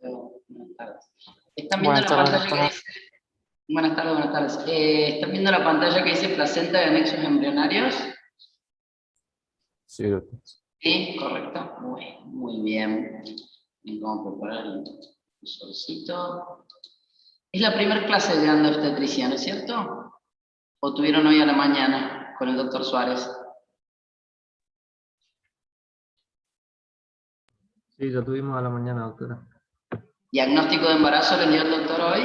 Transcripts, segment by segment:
Buenas tardes. ¿Están viendo Buenas la tardes, pantalla que doctora. dice? Buenas tardes, buenas tardes. ¿Están viendo la pantalla que dice placenta y anexos embrionarios? Sí, doctor. Sí, correcto. Muy bien. Bien, vamos a preparar el cursorcito. Es la primera clase de obstetricia, ¿no es cierto? ¿O tuvieron hoy a la mañana con el doctor Suárez? Sí, lo tuvimos a la mañana, doctora. ¿Diagnóstico de embarazo le dio el doctor hoy?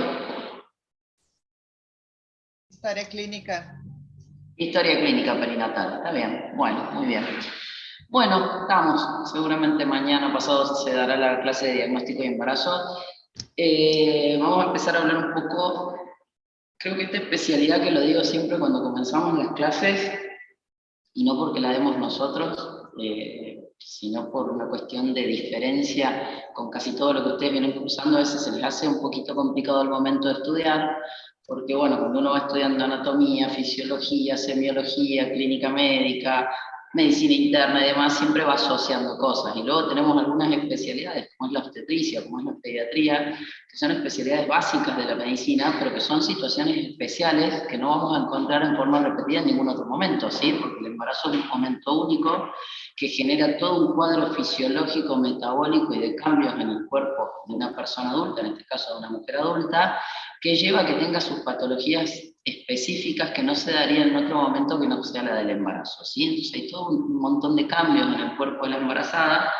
Historia clínica. Historia clínica perinatal, está bien. Bueno, muy bien. Bueno, estamos. Seguramente mañana pasado se dará la clase de diagnóstico de embarazo. Vamos a empezar a hablar un poco, creo que esta especialidad que lo digo siempre cuando comenzamos las clases, y no porque la demos nosotros, sino por una cuestión de diferencia con casi todo lo que ustedes vienen cursando, a veces se les hace un poquito complicado el momento de estudiar, porque bueno, cuando uno va estudiando anatomía, fisiología, semiología, clínica médica, medicina interna y demás, siempre va asociando cosas. Y luego tenemos algunas especialidades, como es la obstetricia, como es la pediatría, que son especialidades básicas de la medicina, pero que son situaciones especiales que no vamos a encontrar en forma repetida en ningún otro momento, ¿sí? Porque el embarazo es un momento único que genera todo un cuadro fisiológico, metabólico y de cambios en el cuerpo de una persona adulta, en este caso de una mujer adulta, que lleva a que tenga sus patologías específicas que no se darían en otro momento que no sea la del embarazo, ¿sí? Entonces hay todo un montón de cambios en el cuerpo de la embarazada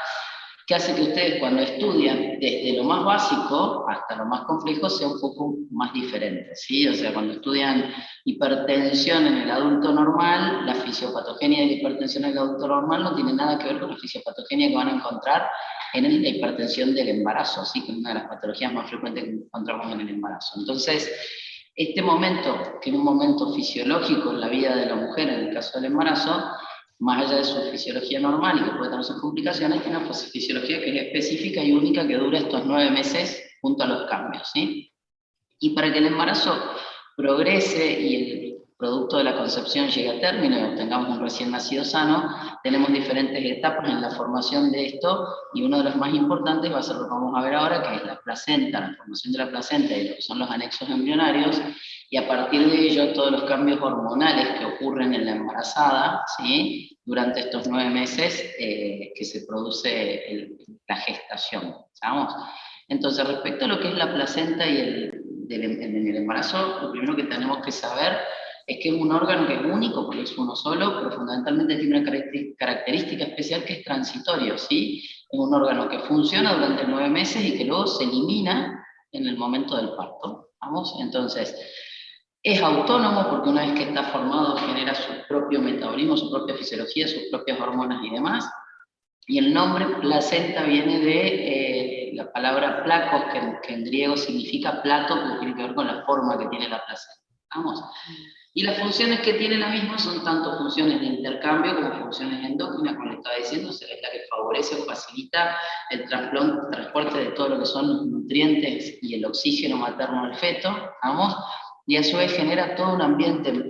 que hace que ustedes cuando estudian desde lo más básico hasta lo más complejo sea un poco más diferente, ¿sí? O sea, cuando estudian hipertensión en el adulto normal, la fisiopatogenia de la hipertensión en el adulto normal no tiene nada que ver con la fisiopatogenia que van a encontrar en la hipertensión del embarazo, ¿sí? Que es una de las patologías más frecuentes que encontramos en el embarazo. Entonces, este momento, que es un momento fisiológico en la vida de la mujer, en el caso del embarazo, más allá de su fisiología normal y que puede tener sus complicaciones, tiene una fisiología que es específica y única que dura estos 9 meses junto a los cambios, ¿sí? Y para que el embarazo progrese y el producto de la concepción llegue a término y obtengamos un recién nacido sano, tenemos diferentes etapas en la formación de esto, y uno de los más importantes va a ser lo que vamos a ver ahora, que es la placenta, la formación de la placenta y lo que son los anexos embrionarios, y a partir de ello todos los cambios hormonales que ocurren en la embarazada, ¿sí? Durante estos 9 meses que se produce la gestación, ¿sabes? Entonces, respecto a lo que es la placenta y en el embarazo, lo primero que tenemos que saber es que es un órgano que es único, porque es uno solo, pero fundamentalmente tiene una característica especial que es transitorio, ¿sí? Es un órgano que funciona durante 9 meses y que luego se elimina en el momento del parto, ¿vamos? Entonces, es autónomo porque una vez que está formado genera su propio metabolismo, su propia fisiología, sus propias hormonas y demás. Y el nombre placenta viene de la palabra placos, que en griego significa plato, porque tiene que ver con la forma que tiene la placenta. ¿Vamos? Y las funciones que tiene la misma son tanto funciones de intercambio como funciones endógenas, como le estaba diciendo, es la que favorece o facilita el transporte de todo lo que son los nutrientes y el oxígeno materno al feto, ¿vamos? Y a su vez genera todo un ambiente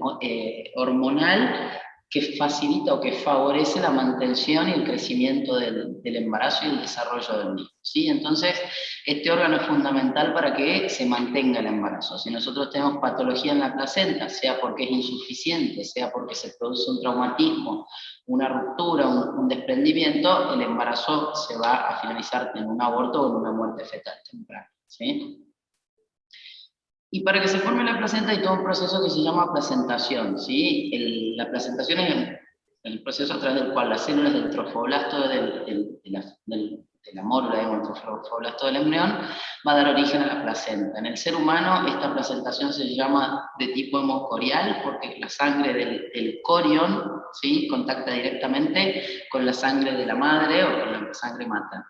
hormonal que facilita o que favorece la mantención y el crecimiento del embarazo y el desarrollo del niño, ¿sí? Entonces, este órgano es fundamental para que se mantenga el embarazo. Si nosotros tenemos patología en la placenta, sea porque es insuficiente, sea porque se produce un traumatismo, una ruptura, un desprendimiento, el embarazo se va a finalizar en un aborto o en una muerte fetal temprana, ¿sí? Y para que se forme la placenta hay todo un proceso que se llama placentación, ¿sí? La placentación es el proceso a través del cual las células del trofoblasto de la mórula, digamos, el trofoblasto del embrión, va a dar origen a la placenta. En el ser humano esta placentación se llama de tipo hemocorial porque la sangre del corión, ¿sí? Contacta directamente con la sangre de la madre o con la sangre materna.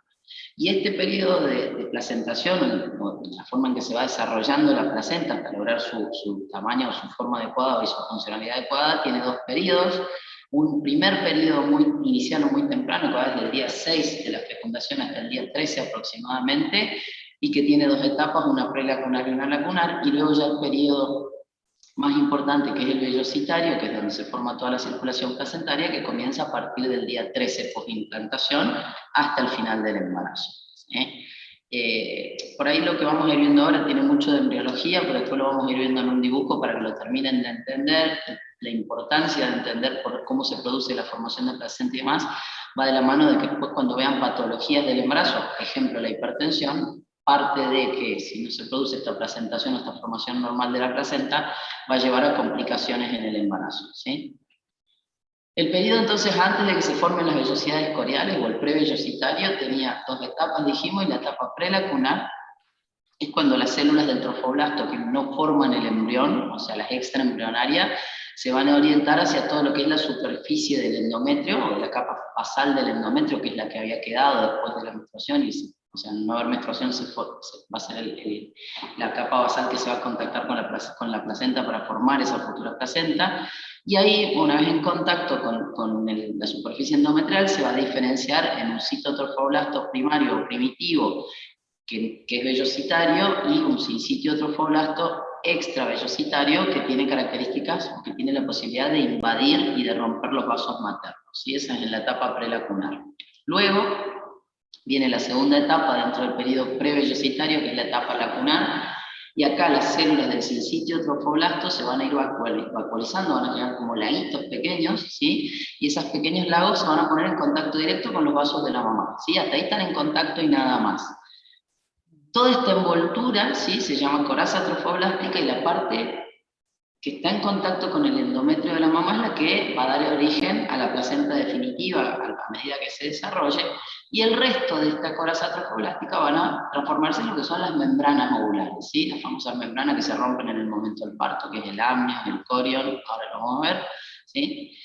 Y este periodo de placentación, o la forma en que se va desarrollando la placenta hasta lograr su tamaño, su forma adecuada y su funcionalidad adecuada, tiene 2 periodos. Un primer periodo muy inicial o muy temprano, que va desde el día 6 de la fecundación hasta el día 13 aproximadamente, y que tiene 2 etapas, una prelacunar y una lacunar, y luego ya el periodo más importante, que es el vellocitario, que es donde se forma toda la circulación placentaria, que comienza a partir del día 13 post-implantación hasta el final del embarazo, ¿sí? Por ahí lo que vamos a ir viendo ahora tiene mucho de embriología, pero después lo vamos a ir viendo en un dibujo para que lo terminen de entender. La importancia de entender cómo se produce la formación de placenta y demás, va de la mano de que después cuando vean patologías del embarazo, por ejemplo la hipertensión, parte de que si no se produce esta placentación o esta formación normal de la placenta, va a llevar a complicaciones en el embarazo, ¿sí? El periodo entonces antes de que se formen las vellosidades coriales o el prevellositario tenía 2 etapas, dijimos, y la etapa prelacunar es cuando las células del trofoblasto que no forman el embrión, o sea las extraembrionarias, se van a orientar hacia todo lo que es la superficie del endometrio, o la capa basal del endometrio, que es la que había quedado después de la menstruación, y o sea, al no haber menstruación va a ser la capa basal que se va a contactar con la placenta para formar esa futura placenta, y ahí, una vez en contacto con la superficie endometrial, se va a diferenciar en un citotrofoblasto primario o primitivo, que es vellositario, y un sincitio trofoblasto extravellositario que tiene características, que tiene la posibilidad de invadir y de romper los vasos maternos, ¿sí? Esa es en la etapa prelacunar. Luego viene la segunda etapa dentro del periodo prevellositario, que es la etapa lacunar, y acá las células del sincitio trofoblasto se van a ir vacuolizando, van a quedar como laguitos pequeños, ¿sí? Y esos pequeños lagos se van a poner en contacto directo con los vasos de la mamá, ¿sí? Hasta ahí están en contacto y nada más. Toda esta envoltura, ¿sí? Se llama coraza trofoblástica, y la parte que está en contacto con el endometrio de la mamá es la que va a dar origen a la placenta definitiva a medida que se desarrolle, y el resto de esta coraza trofoblástica van a transformarse en lo que son las membranas ovulares, ¿sí? Las famosas membranas que se rompen en el momento del parto, que es el amnios, el corion, ahora lo vamos a ver, ¿sí?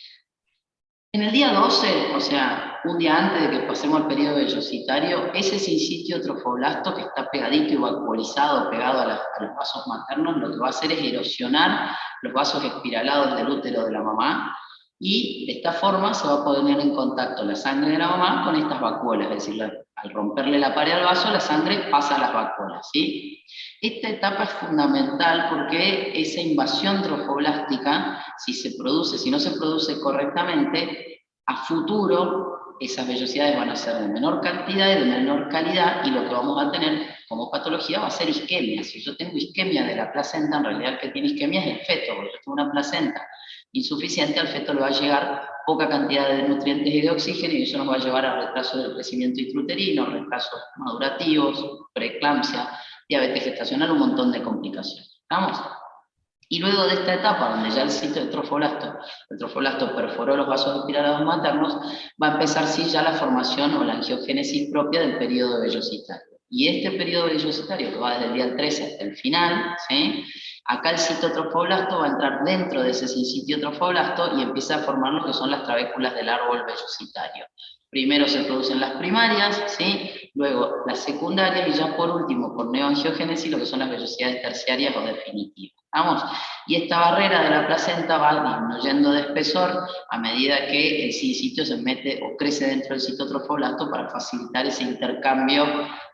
En el día 12, o sea, un día antes de que pasemos al periodo vellositario, ese sincitio trofoblasto que está pegadito y vacuolizado, pegado a los vasos maternos, lo que va a hacer es erosionar los vasos espiralados del útero de la mamá, y de esta forma se va a poner en contacto la sangre de la mamá con estas vacuolas, es decir, al romperle la pared al vaso, la sangre pasa a las vacuolas, ¿sí? Esta etapa es fundamental porque esa invasión trofoblástica, si no se produce correctamente, a futuro esas vellosidades van a ser de menor cantidad y de menor calidad, y lo que vamos a tener como patología va a ser isquemia. Si yo tengo isquemia de la placenta, en realidad el que tiene isquemia es el feto, porque yo tengo una placenta insuficiente, al feto le va a llegar poca cantidad de nutrientes y de oxígeno, y eso nos va a llevar a retraso del crecimiento intrauterino, retrasos madurativos, preeclampsia, diabetes gestacional, un montón de complicaciones. ¿Estamos? Y luego de esta etapa, donde ya el sitio del trofoblasto perforó los vasos espiralados maternos, va a empezar sí ya la formación o la angiogénesis propia del periodo vellositario. Y este periodo vellositario, que va desde el día 13 hasta el final, ¿sí? Acá el citotrofoblasto va a entrar dentro de ese sincitio trofoblasto y empieza a formar lo que son las trabéculas del árbol vellositario. Primero se producen las primarias, ¿sí? Luego las secundarias, y ya por último, por neoangiogénesis, lo que son las vellosidades terciarias o definitivas. ¿Vamos? Y esta barrera de la placenta va disminuyendo de espesor a medida que el sincitio se mete o crece dentro del citotrofoblasto, para facilitar ese intercambio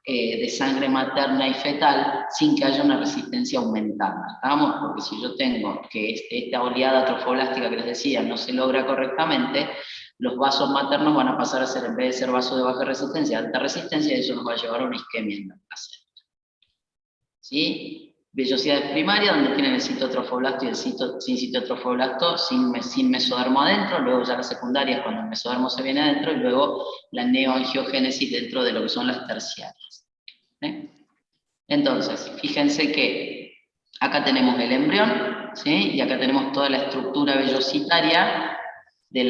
de sangre materna y fetal sin que haya una resistencia aumentada. ¿Estamos? Porque si yo tengo que esta oleada trofoblástica que les decía no se logra correctamente, los vasos maternos van a pasar a ser, en vez de ser vasos de baja resistencia, alta resistencia, y eso nos va a llevar a una isquemia en la placenta. ¿Sí? Vellosidades primarias, donde tienen el citotrofoblasto y el sincitiotrofoblasto sin mesodermo adentro. Luego ya las secundarias, cuando el mesodermo se viene adentro, y luego la neoangiogénesis dentro de lo que son las terciarias. Entonces, fíjense que acá tenemos el embrión, ¿sí? Y acá tenemos toda la estructura vellositaria del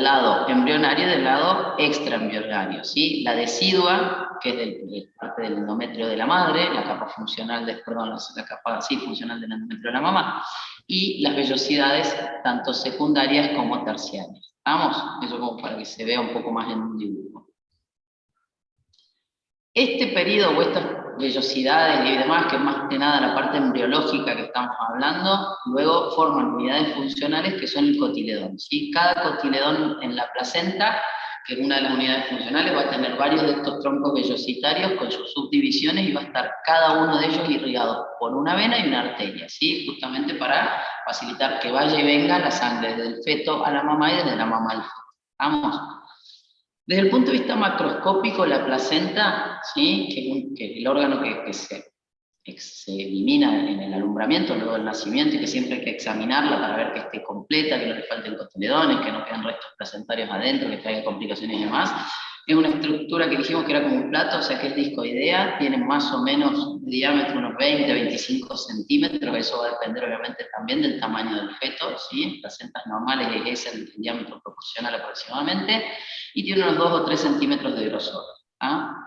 lado embrionario y del lado extraembrionario, ¿sí? La decidua, que es parte del endometrio de la madre, la capa funcional funcional del endometrio de la mamá, y las vellosidades tanto secundarias como terciarias. ¿Estamos? Eso como para que se vea un poco más en un dibujo. Este periodo o estas vellosidades y demás, que es más que nada la parte embriológica que estamos hablando, luego forman unidades funcionales que son el cotiledón, ¿sí? Cada cotiledón en la placenta, que es una de las unidades funcionales, va a tener varios de estos troncos vellositarios con sus subdivisiones, y va a estar cada uno de ellos irrigado por una vena y una arteria, ¿sí? Justamente para facilitar que vaya y venga la sangre desde el feto a la mamá y desde la mamá al feto. ¿Vamos? Desde el punto de vista macroscópico, la placenta, ¿sí? que es el órgano que se elimina en el alumbramiento, luego del nacimiento, y que siempre hay que examinarla para ver que esté completa, que no le falten cotiledones, que no queden restos placentarios adentro, que traigan complicaciones y demás. Es una estructura que dijimos que era como un plato, o sea que es discoidea, tiene más o menos de diámetro unos 20-25 centímetros, eso va a depender obviamente también del tamaño del feto, ¿sí? En placentas normales es el diámetro proporcional aproximadamente, y tiene unos 2 o 3 centímetros de grosor. ¿Ah?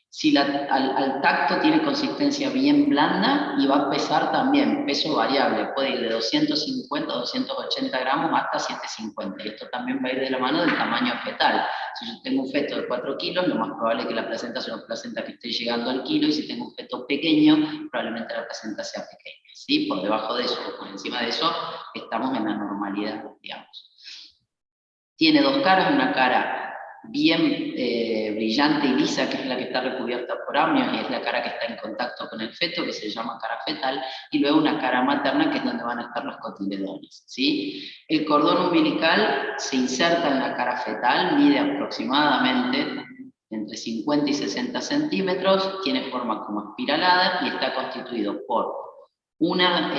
Si al tacto tiene consistencia bien blanda y va a pesar también, peso variable, puede ir de 250 a 280 gramos hasta 750, y esto también va a ir de la mano del tamaño fetal. Si yo tengo un feto de 4 kilos, lo más probable es que la placenta sea una placenta que esté llegando al kilo, y si tengo un feto pequeño, probablemente la placenta sea pequeña. ¿Sí? Por debajo de eso o por encima de eso, estamos en la normalidad, digamos. Tiene dos caras, una cara bien brillante y lisa, que es la que está recubierta por amnios, y es la cara que está en contacto con el feto, que se llama cara fetal, y luego una cara materna, que es donde van a estar los cotiledones, ¿sí? El cordón umbilical se inserta en la cara fetal, mide aproximadamente entre 50 y 60 centímetros, tiene forma como espiralada, y está constituido por una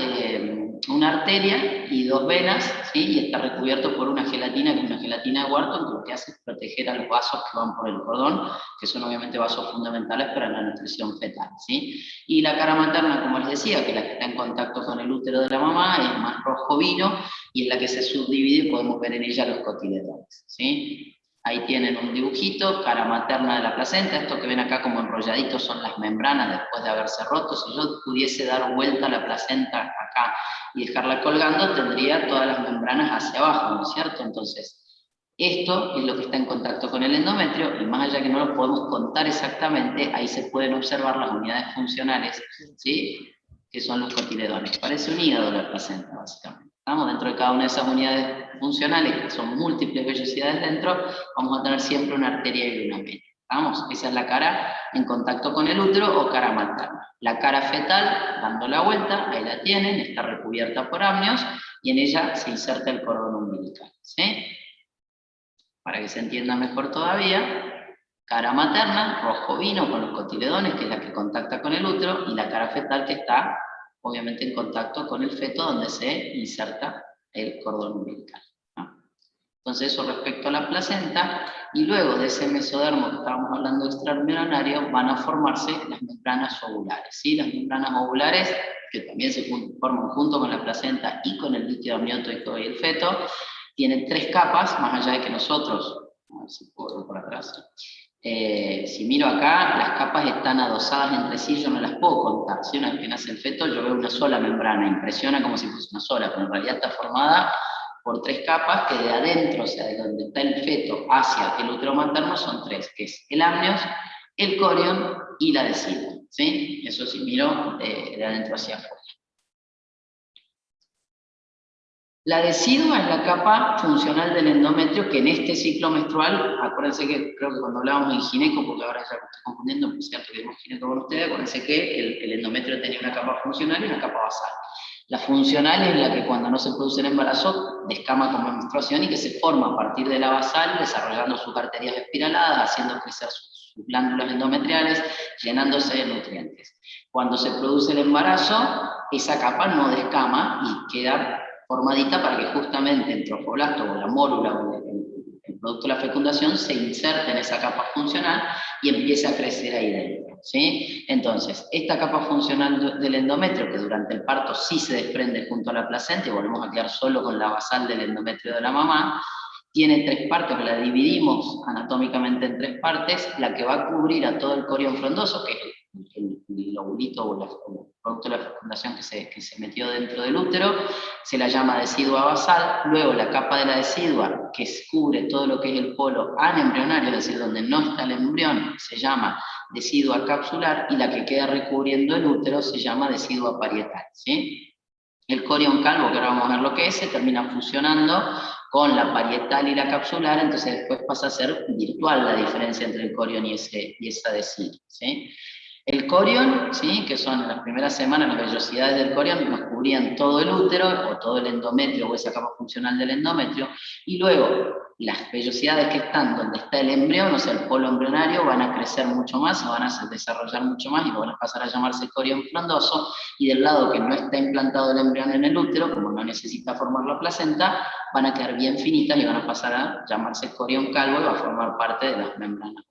arteria y 2 venas, ¿sí? Y está recubierto por una gelatina, que es una gelatina de Wharton, que lo que hace es proteger a los vasos que van por el cordón, que son obviamente vasos fundamentales para la nutrición fetal, ¿sí? Y la cara materna, como les decía, que es la que está en contacto con el útero de la mamá, es más rojo vino, y es la que se subdivide, y podemos ver en ella los cotiledones, ¿sí? Ahí tienen un dibujito, cara materna de la placenta. Esto que ven acá como enrolladitos son las membranas después de haberse roto. Si yo pudiese dar vuelta a la placenta acá y dejarla colgando, tendría todas las membranas hacia abajo, ¿no es cierto? Entonces, esto es lo que está en contacto con el endometrio, y más allá que no lo podemos contar exactamente, ahí se pueden observar las unidades funcionales, ¿sí? Que son los cotiledones. Parece un hígado la placenta, básicamente. ¿Estamos? Dentro de cada una de esas unidades funcionales, que son múltiples vellosidades dentro, vamos a tener siempre una arteria y una vena. ¿Estamos? Esa es la cara en contacto con el útero o cara materna. La cara fetal, dando la vuelta, ahí la tienen, está recubierta por amnios, y en ella se inserta el cordón umbilical, ¿sí? Para que se entienda mejor todavía, cara materna, rojo vino con los cotiledones, que es la que contacta con el útero, y la cara fetal, que está obviamente en contacto con el feto, donde se inserta el cordón umbilical, ¿no? Entonces eso respecto a la placenta, y luego de ese mesodermo que estábamos hablando extraembrionario, van a formarse las membranas ovulares, ¿sí? Las membranas ovulares, que también se forman junto con la placenta y con el líquido amniótico y el feto, tienen 3 capas, más allá de que nosotros, a ver si puedo ver por atrás, si miro acá, las capas están adosadas entre sí, yo no las puedo contar. Si una vez que nace el feto, yo veo una sola membrana, impresiona como si fuese una sola, pero en realidad está formada por 3 capas, que de adentro, o sea, de donde está el feto hacia el útero materno, son 3, que es el amnios, el corion y la decidua, ¿sí? Eso si miro de adentro hacia afuera. La decidua es la capa funcional del endometrio, que en este ciclo menstrual, acuérdense que creo que cuando hablábamos en gineco, porque ahora ya me estoy confundiendo, por cierto que vimos gineco con ustedes, acuérdense que el endometrio tenía una capa funcional y una capa basal. La funcional es la que cuando no se produce el embarazo descama como menstruación, y que se forma a partir de la basal, desarrollando sus arterias espiraladas, haciendo crecer sus glándulas endometriales, llenándose de nutrientes. Cuando se produce el embarazo, esa capa no descama y queda formadita para que justamente el trofoblasto o la mórula o el producto de la fecundación se inserte en esa capa funcional y empiece a crecer ahí dentro, ¿sí? Entonces, esta capa funcional del endometrio, que durante el parto sí se desprende junto a la placenta, y volvemos a quedar solo con la basal del endometrio de la mamá, tiene 3 partes, la dividimos anatómicamente en 3 partes. La que va a cubrir a todo el corión frondoso, que es el lobulito o el producto de la fecundación que se metió dentro del útero, se la llama decidua basal. Luego la capa de la decidua, que cubre todo lo que es el polo anembrionario, es decir, donde no está el embrión, se llama decidua capsular, y la que queda recubriendo el útero se llama decidua parietal, ¿sí? El corión calvo, que ahora vamos a ver lo que es, se termina fusionando con la parietal y la capsular, entonces después pasa a ser virtual la diferencia entre el corión y esa decidua, ¿sí? El corion, ¿sí? Que son las primeras semanas, las vellosidades del corion, nos cubrían todo el útero, o todo el endometrio, o esa capa funcional del endometrio, y luego las vellosidades que están donde está el embrión, o sea, el polo embrionario, van a crecer mucho más, van a desarrollar mucho más, y van a pasar a llamarse corion frondoso, y del lado que no está implantado el embrión en el útero, como no necesita formar la placenta, van a quedar bien finitas y van a pasar a llamarse corion calvo, y va a formar parte de las membranas.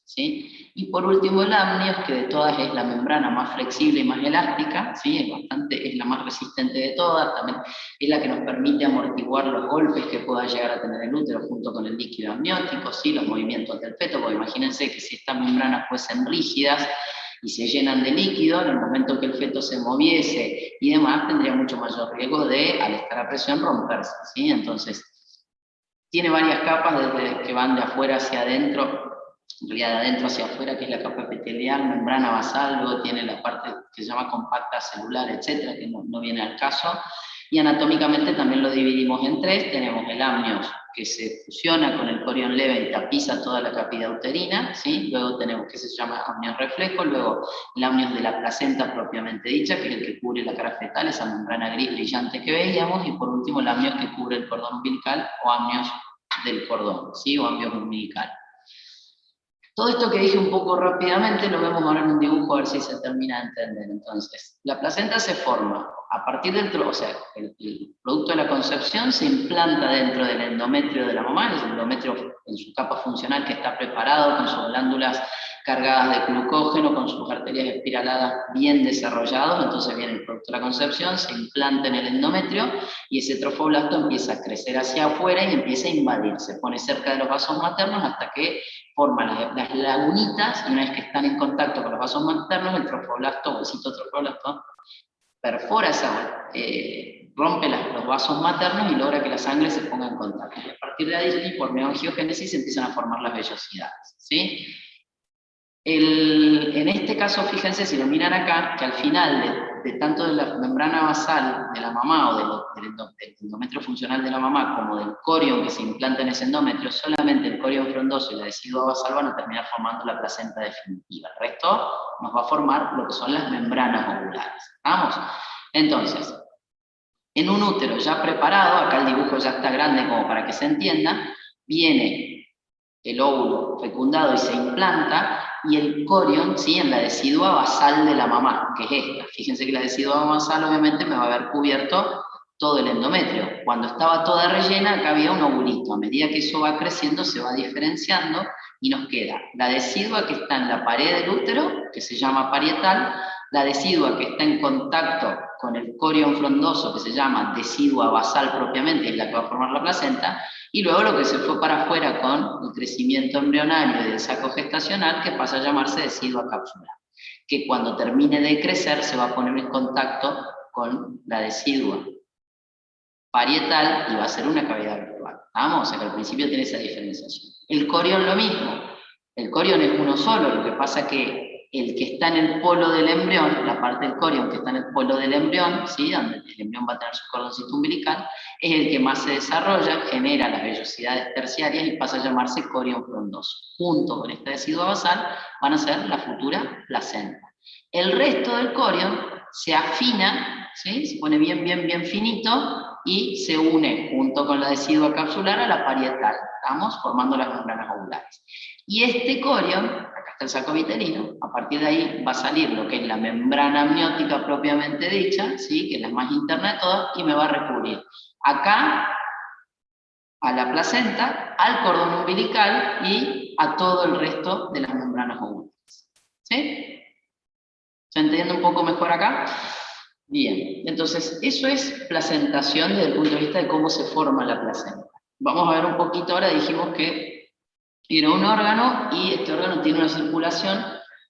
¿Sí? Y por último el amnios, que de todas es la membrana más flexible y más elástica, ¿sí? Es la más resistente de todas, también es la que nos permite amortiguar los golpes que pueda llegar a tener el útero junto con el líquido amniótico, ¿sí? Los movimientos del feto, porque imagínense que si estas membranas fuesen rígidas y se llenan de líquido, en el momento que el feto se moviese y demás, tendría mucho mayor riesgo de, al estar a presión, romperse, ¿sí? Entonces, tiene varias capas desde que van de afuera hacia adentro, en realidad de adentro hacia afuera, que es la capa epitelial, membrana basal, luego tiene la parte que se llama compacta celular, etcétera, que no viene al caso, y anatómicamente también lo dividimos en tres. Tenemos el amnios, que se fusiona con el corion leve y tapiza toda la cavidad uterina, ¿sí? Luego tenemos que se llama amnios reflejo, luego el amnios de la placenta propiamente dicha, que es el que cubre la cara fetal, esa membrana gris brillante que veíamos, y por último el amnios que cubre el cordón umbilical, o amnios del cordón, ¿sí? O amnios umbilical. Todo esto que dije un poco rápidamente lo vemos ahora en un dibujo a ver si se termina de entender. Entonces, la placenta se forma a partir del, o sea, el producto de la concepción se implanta dentro del endometrio de la mamá, el endometrio en su capa funcional que está preparado con sus glándulas cargadas de glucógeno, con sus arterias espiraladas bien desarrollados. Entonces viene el producto de la concepción, se implanta en el endometrio y ese trofoblasto empieza a crecer hacia afuera y empieza a invadir, se pone cerca de los vasos maternos hasta que forma las lagunitas, y una vez que están en contacto con los vasos maternos, el trofoblasto, o el citotrofoblasto, perfora rompe los vasos maternos y logra que la sangre se ponga en contacto. Y a partir de ahí, por neoangiogénesis, se empiezan a formar las vellosidades, ¿sí? En este caso, fíjense, si lo miran acá, que al final de tanto de la membrana basal de la mamá, o del endometrio funcional de la mamá, como del corion que se implanta en ese endometrio, solamente el corion frondoso y la decidua basal van a terminar formando la placenta definitiva. El resto nos va a formar lo que son las membranas ovulares. ¿Vamos? Entonces, en un útero ya preparado, acá el dibujo ya está grande como para que se entienda, viene el óvulo fecundado y se implanta, y el corion, ¿sí? En la decidua basal de la mamá, que es esta. Fíjense que la decidua basal obviamente me va a haber cubierto todo el endometrio. Cuando estaba toda rellena, acá había un ovulito. A medida que eso va creciendo, se va diferenciando, y nos queda la decidua que está en la pared del útero, que se llama parietal, la decidua que está en contacto con el corion frondoso, que se llama decidua basal propiamente, es la que va a formar la placenta, y luego lo que se fue para afuera con el crecimiento embrionario y del saco gestacional, que pasa a llamarse decidua capsular, que cuando termine de crecer se va a poner en contacto con la decidua parietal y va a ser una cavidad virtual. Vamos, o sea que al principio tiene esa diferenciación. El corion lo mismo, el corion es uno solo, lo que pasa que el que está en el polo del embrión, la parte del corion que está en el polo del embrión, ¿sí? Donde el embrión va a tener su cordoncito umbilical, es el que más se desarrolla, genera las vellosidades terciarias y pasa a llamarse corion frondoso. Junto con esta decidua basal van a ser la futura placenta. El resto del corion se afina, ¿sí? Se pone bien finito y se une junto con la decidua capsular a la parietal, ¿estamos? Formando las membranas ovulares. Y este corion, acá está el saco vitelino, a partir de ahí va a salir lo que es la membrana amniótica propiamente dicha, ¿sí? Que es la más interna de todas, y me va a recubrir acá a la placenta, al cordón umbilical y a todo el resto de las membranas ovulares. ¿Sí? ¿Se entiende un poco mejor acá? Bien, entonces eso es placentación desde el punto de vista de cómo se forma la placenta. Vamos a ver un poquito ahora, dijimos que era un órgano, y este órgano tiene una circulación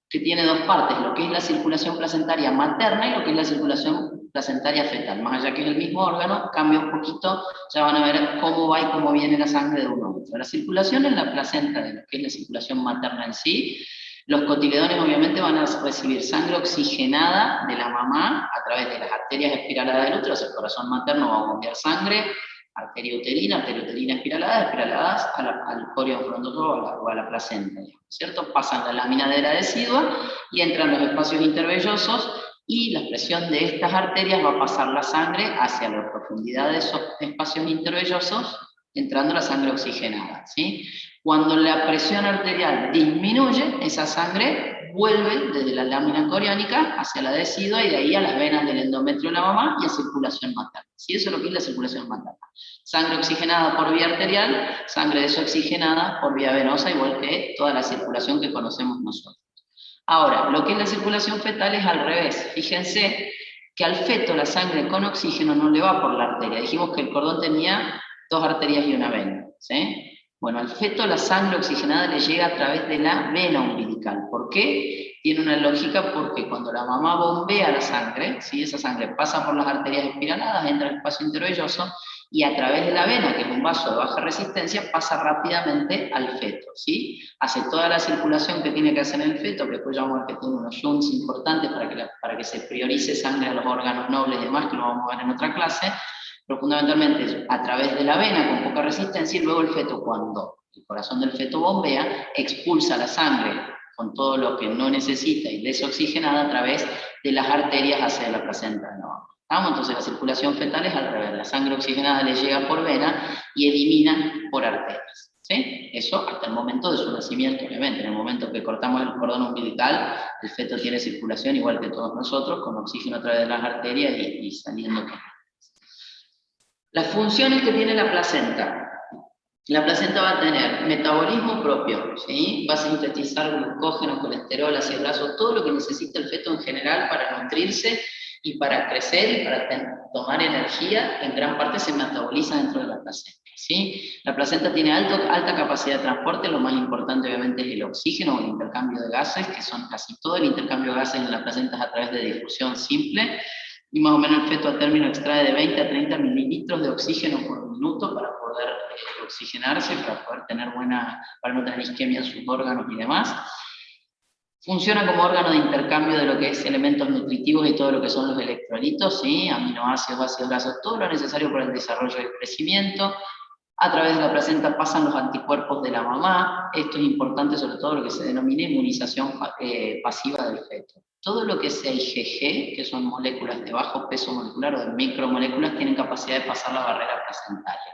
que tiene dos partes, lo que es la circulación placentaria materna y lo que es la circulación placentaria fetal. Más allá que es el mismo órgano, cambia un poquito, ya van a ver cómo va y cómo viene la sangre de uno a otro. La circulación en la placenta, de lo que es la circulación materna en sí, los cotiledones obviamente van a recibir sangre oxigenada de la mamá a través de las arterias espiraladas del útero, o sea, el corazón materno va a bombear sangre, arteria uterina espiraladas al corión frondoso o a la placenta, ¿cierto? Pasan la lámina de la decidua y entran los espacios intervellosos, y la presión de estas arterias va a pasar la sangre hacia la profundidad de esos espacios intervellosos, entrando la sangre oxigenada, ¿sí? Cuando la presión arterial disminuye, esa sangre vuelve desde la lámina coriónica hacia la decidua y de ahí a las venas del endometrio de la mamá y a circulación materna. ¿Sí? Eso es lo que es la circulación materna. Sangre oxigenada por vía arterial, sangre desoxigenada por vía venosa, igual que toda la circulación que conocemos nosotros. Ahora, lo que es la circulación fetal es al revés. Fíjense que al feto la sangre con oxígeno no le va por la arteria. Dijimos que el cordón tenía 2 arterias y una vena, ¿sí? Bueno, al feto la sangre oxigenada le llega a través de la vena umbilical. ¿Por qué? Tiene una lógica porque cuando la mamá bombea la sangre, ¿sí? Esa sangre pasa por las arterias espiraladas, entra al espacio intervelloso, y a través de la vena, que es un vaso de baja resistencia, pasa rápidamente al feto, ¿sí? Hace toda la circulación que tiene que hacer el feto, que después vamos a ver que tiene unos shunts importantes para que se priorice sangre a los órganos nobles y demás, que lo vamos a ver en otra clase, pero fundamentalmente a través de la vena con poca resistencia, y luego el feto, cuando el corazón del feto bombea, expulsa la sangre con todo lo que no necesita y desoxigenada a través de las arterias hacia la placenta de la mamá. Entonces la circulación fetal es al revés, la sangre oxigenada le llega por vena y elimina por arterias, ¿sí? Eso hasta el momento de su nacimiento, obviamente. En el momento que cortamos el cordón umbilical, el feto tiene circulación igual que todos nosotros, con oxígeno a través de las arterias y saliendo por. Las funciones que tiene la placenta. La placenta va a tener metabolismo propio, ¿sí? Va a sintetizar glucógeno, colesterol, ácido graso, todo lo que necesita el feto en general para nutrirse y para crecer y para tomar energía, en gran parte se metaboliza dentro de la placenta, ¿sí? La placenta tiene alta capacidad de transporte, lo más importante obviamente es el oxígeno o el intercambio de gases, que son casi todo el intercambio de gases en la placenta es a través de difusión simple, y más o menos el feto a término extrae de 20 a 30 mililitros de oxígeno por minuto para poder oxigenarse, para no tener isquemia en sus órganos y demás. Funciona como órgano de intercambio de lo que es elementos nutritivos y todo lo que son los electrolitos, ¿sí? Aminoácidos, ácidos grasos, todo lo necesario para el desarrollo y el crecimiento. A través de la placenta pasan los anticuerpos de la mamá. Esto es importante, sobre todo lo que se denomina inmunización pasiva del feto. Todo lo que sea IgG, que son moléculas de bajo peso molecular o de micromoléculas, tienen capacidad de pasar la barrera placentaria.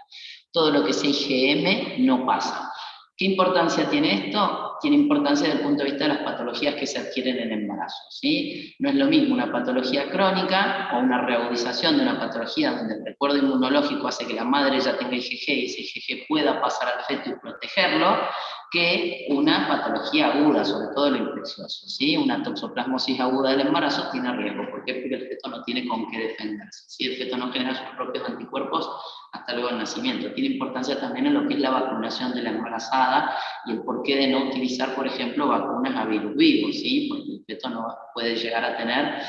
Todo lo que sea IgM no pasa. ¿Qué importancia tiene esto? Tiene importancia desde el punto de vista de las patologías que se adquieren en el embarazo, ¿sí? No es lo mismo una patología crónica o una reagudización de una patología donde el recuerdo inmunológico hace que la madre ya tenga IgG y ese IgG pueda pasar al feto y protegerlo, que una patología aguda, sobre todo lo infeccioso, ¿sí? Una toxoplasmosis aguda del embarazo tiene riesgo. ¿Por qué? Porque el feto no tiene con qué defenderse. Si el feto no genera sus propios anticuerpos, hasta luego el nacimiento. Tiene importancia también en lo que es la vacunación de la embarazada y el porqué de no utilizar, por ejemplo, vacunas a virus vivos, ¿sí? Porque el feto no puede llegar a tener,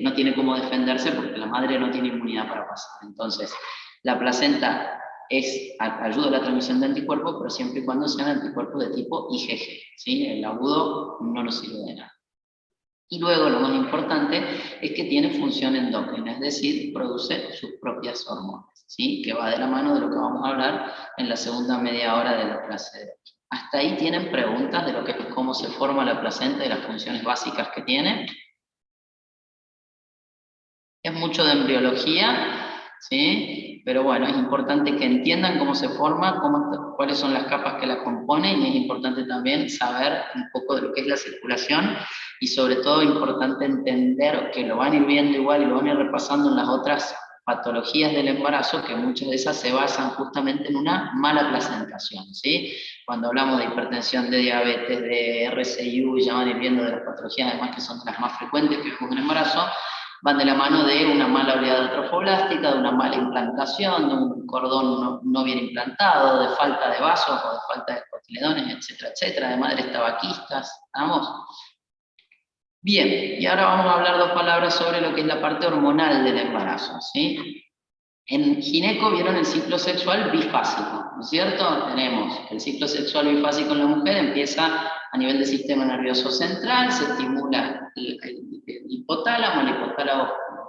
no tiene cómo defenderse porque la madre no tiene inmunidad para pasar. Entonces, la placenta ayuda a la transmisión de anticuerpos, pero siempre y cuando sean anticuerpos de tipo IgG, ¿sí? El agudo no nos sirve de nada. Y luego lo más importante es que tiene función endocrina, es decir, produce sus propias hormonas, ¿sí? Que va de la mano de lo que vamos a hablar en la segunda media hora de la clase de hoy. ¿Hasta ahí tienen preguntas de lo que es cómo se forma la placenta y las funciones básicas que tiene? Es mucho de embriología, ¿sí? Pero bueno, es importante que entiendan cómo se forma, cuáles son las capas que la componen, y es importante también saber un poco de lo que es la circulación, y sobre todo importante entender que lo van a ir viendo igual y lo van a ir repasando en las otras patologías del embarazo, que muchas de esas se basan justamente en una mala placentación, ¿sí? Cuando hablamos de hipertensión, de diabetes, de RCIU, ya van a ir viendo de las patologías además que son de las más frecuentes que vemos en el embarazo, van de la mano de una mala oleada trofoblástica, de una mala implantación, de un cordón no bien implantado, de falta de vasos o de falta de cotiledones, etcétera, etcétera, de madres tabaquistas, ¿estamos? Bien, y ahora vamos a hablar 2 palabras sobre lo que es la parte hormonal del embarazo, ¿sí? En gineco vieron el ciclo sexual bifásico, ¿no es cierto? Tenemos el ciclo sexual bifásico en la mujer, empieza a nivel del sistema nervioso central, se estimula el hipotálamo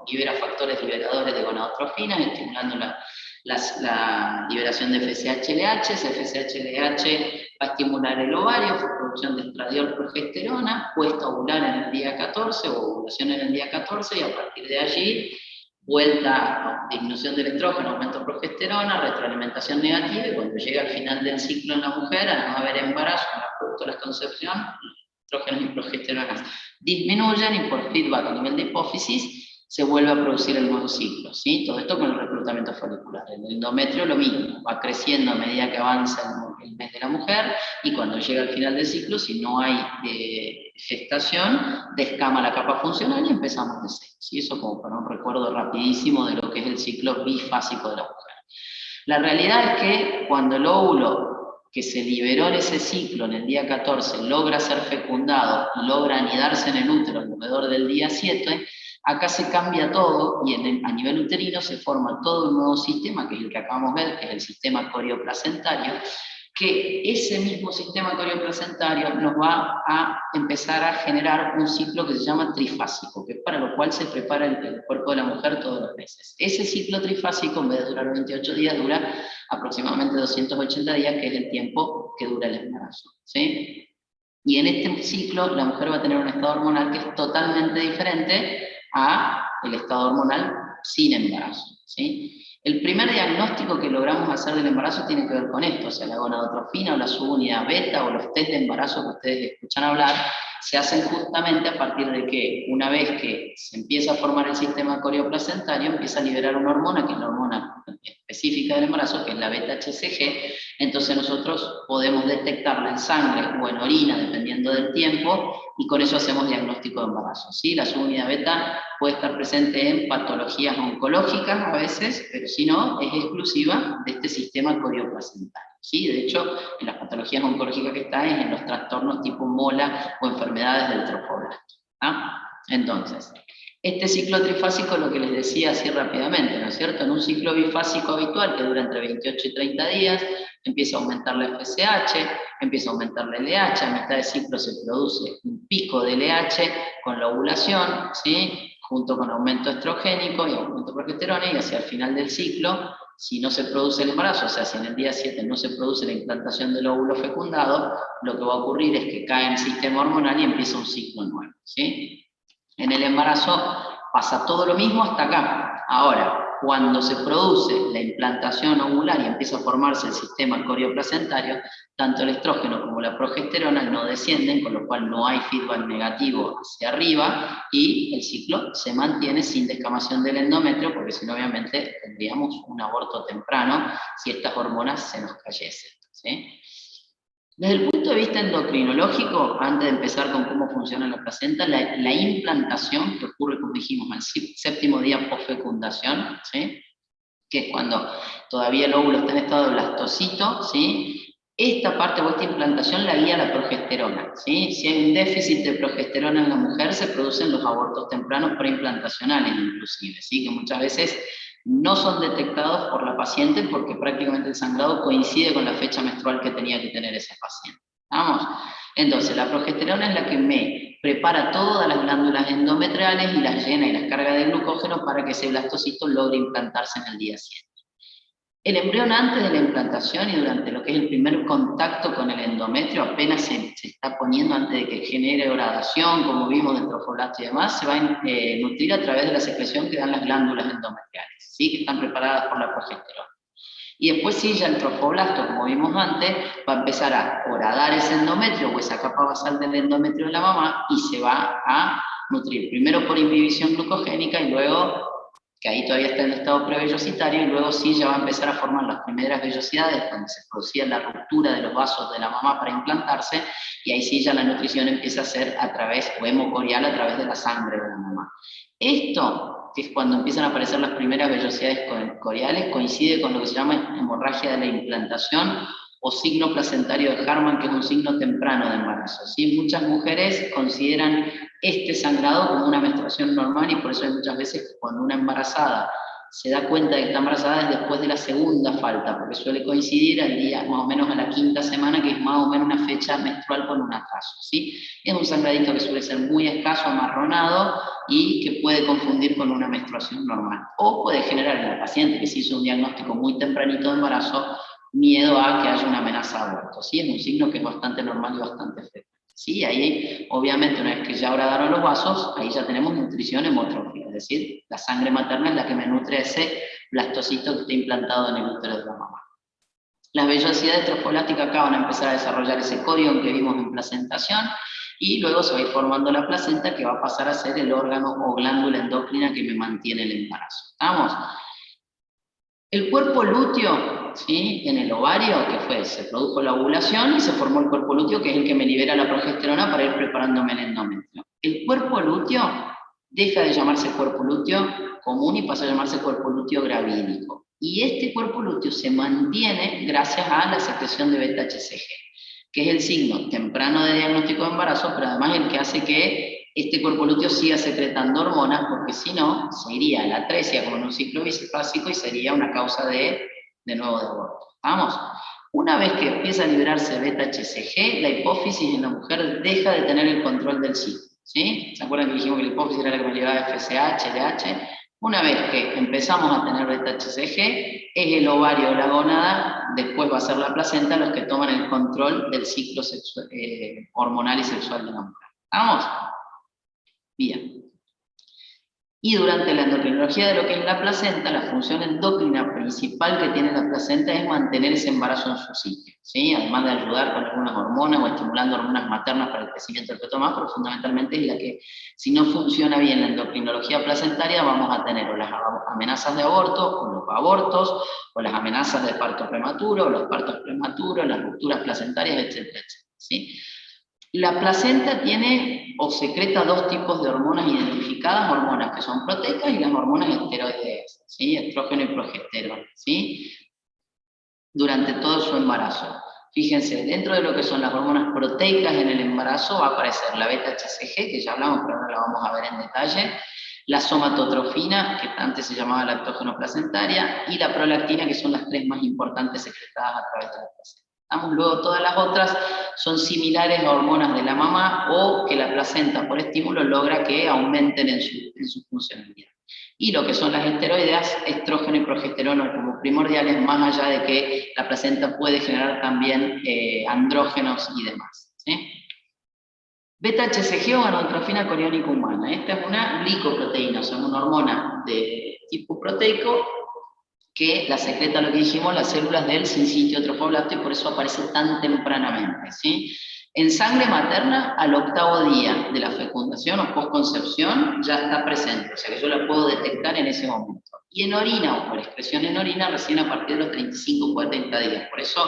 libera factores liberadores de gonadotrofinas, estimulando la liberación de FSH-LH. Ese FSH-LH va a estimular el ovario, producción de estradiol, progesterona, puesta a ovular en el día 14 o ovulación en el día 14, y a partir de allí vuelta, disminución del estrógeno, aumento de progesterona, retroalimentación negativa, y cuando llega al final del ciclo en la mujer, al no haber embarazo, en producto de la concepción, estrógenos y progesteronas disminuyen, y por feedback a nivel de hipófisis se vuelve a producir el nuevo ciclo, ¿sí? Todo esto con el reclutamiento folicular. El endometrio lo mismo, va creciendo a medida que avanza el mes de la mujer, y cuando llega al final del ciclo, si no hay gestación, descama la capa funcional y empezamos de cero, ¿sí? Eso como para un recuerdo rapidísimo de lo que es el ciclo bifásico de la mujer. La realidad es que cuando el óvulo que se liberó en ese ciclo en el día 14 logra ser fecundado, logra anidarse en el útero alrededor del día 7, acá se cambia todo, y a nivel uterino se forma todo un nuevo sistema, que es el que acabamos de ver, que es el sistema corioplacentario, que ese mismo sistema corioplacentario nos va a empezar a generar un ciclo que se llama trifásico, que es para lo cual se prepara el cuerpo de la mujer todos los meses. Ese ciclo trifásico, en vez de durar 28 días, dura aproximadamente 280 días, que es el tiempo que dura el embarazo, ¿sí? Y en este ciclo la mujer va a tener un estado hormonal que es totalmente diferente al estado hormonal sin embarazo, ¿sí? El primer diagnóstico que logramos hacer del embarazo tiene que ver con esto, o sea, la gonadotrofina o la subunidad beta o los test de embarazo que ustedes escuchan hablar, se hacen justamente a partir de que una vez que se empieza a formar el sistema corioplacentario, empieza a liberar una hormona, que es la hormona específica del embarazo, que es la beta-HCG. Entonces nosotros podemos detectarla en sangre o en orina, dependiendo del tiempo, y con eso hacemos diagnóstico de embarazo, ¿sí? La subunidad beta puede estar presente en patologías oncológicas a veces, pero si no, es exclusiva de este sistema corioplacentario, ¿sí? De hecho, en las patologías oncológicas que está es en los trastornos tipo mola o enfermedades del trofoblasto, ¿ah? Entonces, este ciclo trifásico, lo que les decía así rápidamente, ¿no es cierto? En un ciclo bifásico habitual que dura entre 28 y 30 días, empieza a aumentar la FSH, empieza a aumentar la LH, a mitad de ciclo se produce un pico de LH con la ovulación, ¿sí? Junto con aumento estrogénico y aumento de progesterona, y hacia el final del ciclo, si no se produce el embarazo, o sea, si en el día 7 no se produce la implantación del óvulo fecundado, lo que va a ocurrir es que cae en el sistema hormonal y empieza un ciclo nuevo, ¿sí? En el embarazo pasa todo lo mismo hasta acá. Ahora, cuando se produce la implantación ovular y empieza a formarse el sistema corioplacentario, tanto el estrógeno como la progesterona no descienden, con lo cual no hay feedback negativo hacia arriba, y el ciclo se mantiene sin descamación del endometrio, porque si no, obviamente, tendríamos un aborto temprano si estas hormonas se nos cayesen, ¿sí? Desde el punto de vista endocrinológico, antes de empezar con cómo funciona la placenta, la implantación, que ocurre, como dijimos, al séptimo día post-fecundación, ¿sí? Que es cuando todavía el óvulo está en estado de blastocito, ¿sí? Esta parte o esta implantación la guía la progesterona, ¿sí? Si hay un déficit de progesterona en la mujer, se producen los abortos tempranos preimplantacionales inclusive, ¿sí? Que muchas veces no son detectados por la paciente porque prácticamente el sangrado coincide con la fecha menstrual que tenía que tener ese paciente. ¿Vamos? Entonces, la progesterona es la que me prepara todas las glándulas endometriales y las llena y las carga de glucógeno para que ese blastocito logre implantarse en el día 7. El embrión, antes de la implantación y durante lo que es el primer contacto con el endometrio, apenas se está poniendo, antes de que genere gradación, como vimos del trofoblasto y demás, se va a nutrir a través de la secreción que dan las glándulas endometriales, ¿sí? Que están preparadas por la progesterona. Y después sí, ya el trofoblasto, como vimos antes, va a empezar a horadar ese endometrio o esa capa basal del endometrio de la mamá, y se va a nutrir, primero por inhibición glucogénica y luego, que ahí todavía está en estado prevellositario, y luego sí ya va a empezar a formar las primeras vellosidades, donde se producía la ruptura de los vasos de la mamá para implantarse, y ahí sí ya la nutrición empieza a ser a través, o hemocorial, a través de la sangre de la mamá. Esto, que es cuando empiezan a aparecer las primeras vellosidades coriales, coincide con lo que se llama hemorragia de la implantación, o signo placentario de Harman, que es un signo temprano de embarazo, ¿sí? Muchas mujeres consideran este sangrado como una menstruación normal, y por eso hay muchas veces que cuando una embarazada se da cuenta de que está embarazada es después de la segunda falta, porque suele coincidir al día, más o menos a la quinta semana, que es más o menos una fecha menstrual con un atraso, ¿sí? Es un sangradito que suele ser muy escaso, amarronado, y que puede confundir con una menstruación normal. O puede generar en la paciente que se hizo un diagnóstico muy tempranito de embarazo, miedo a que haya una amenaza de aborto, ¿sí? Es un signo que es bastante normal y bastante frecuente. Sí, ahí obviamente una vez que ya horadaron los vasos, ahí ya tenemos nutrición hemotrófica, es decir, la sangre materna es la que me nutre a ese blastocito que está implantado en el útero de la mamá. Las vellosidades trofolásticas acá van a empezar a desarrollar ese corión que vimos en placentación, y luego se va a ir formando la placenta, que va a pasar a ser el órgano o glándula endocrina que me mantiene el embarazo. ¿Estamos? El cuerpo lúteo, ¿sí? En el ovario, que fue, se produjo la ovulación y se formó el cuerpo lúteo, que es el que me libera la progesterona para ir preparándome el endometrio. El cuerpo lúteo deja de llamarse cuerpo lúteo común y pasa a llamarse cuerpo lúteo gravídico. Y este cuerpo lúteo se mantiene gracias a la secreción de beta-HCG, que es el signo temprano de diagnóstico de embarazo, pero además el que hace que este cuerpo lúteo siga secretando hormonas, porque si no, se iría a la atresia como en un ciclo bifásico y sería una causa de nuevo de aborto. ¿Vamos? Una vez que empieza a liberarse beta-HCG, la hipófisis en la mujer deja de tener el control del ciclo. ¿Sí? ¿Se acuerdan que dijimos que la hipófisis era la que me liberaba FSH, LH? Una vez que empezamos a tener beta-HCG, es el ovario o la gónada, después va a ser la placenta, los que toman el control del ciclo sexual, hormonal y sexual de la mujer. ¿Vamos? Bien. Y durante la endocrinología de lo que es la placenta, la función endocrina principal que tiene la placenta es mantener ese embarazo en su sitio, ¿sí? Además de ayudar con algunas hormonas o estimulando hormonas maternas para el crecimiento del feto más, pero fundamentalmente es la que, si no funciona bien la endocrinología placentaria, vamos a tener o las amenazas de aborto, o los abortos, o las amenazas de parto prematuro, o los partos prematuros, las rupturas placentarias, etcétera, etcétera, ¿sí? La placenta tiene o secreta dos tipos de hormonas identificadas, hormonas que son proteicas y las hormonas esteroideas, ¿sí? Estrógeno y progesterona, ¿sí? Durante todo su embarazo. Fíjense, dentro de lo que son las hormonas proteicas en el embarazo va a aparecer la beta-HCG, que ya hablamos, pero ahora la vamos a ver en detalle, la somatotrofina, que antes se llamaba lactógeno placentaria, y la prolactina, que son las tres más importantes secretadas a través de la placenta. Luego todas las otras son similares a hormonas de la mamá, o que la placenta por estímulo logra que aumenten en su funcionalidad. Y lo que son las esteroideas, estrógeno y progesterona como primordiales, más allá de que la placenta puede generar también andrógenos y demás, ¿sí? Beta-HCG o gonadotrofina coriónica humana. Esta es una glicoproteína, o sea, una hormona de tipo proteico, que la secreta, lo que dijimos, las células del sincitio trofoblasto, y por eso aparece tan tempranamente, ¿sí? En sangre materna, al 8º día de la fecundación o postconcepción, ya está presente, o sea que yo la puedo detectar en ese momento. Y en orina, o por excreción en orina, recién a partir de los 35 o 40 días. Por eso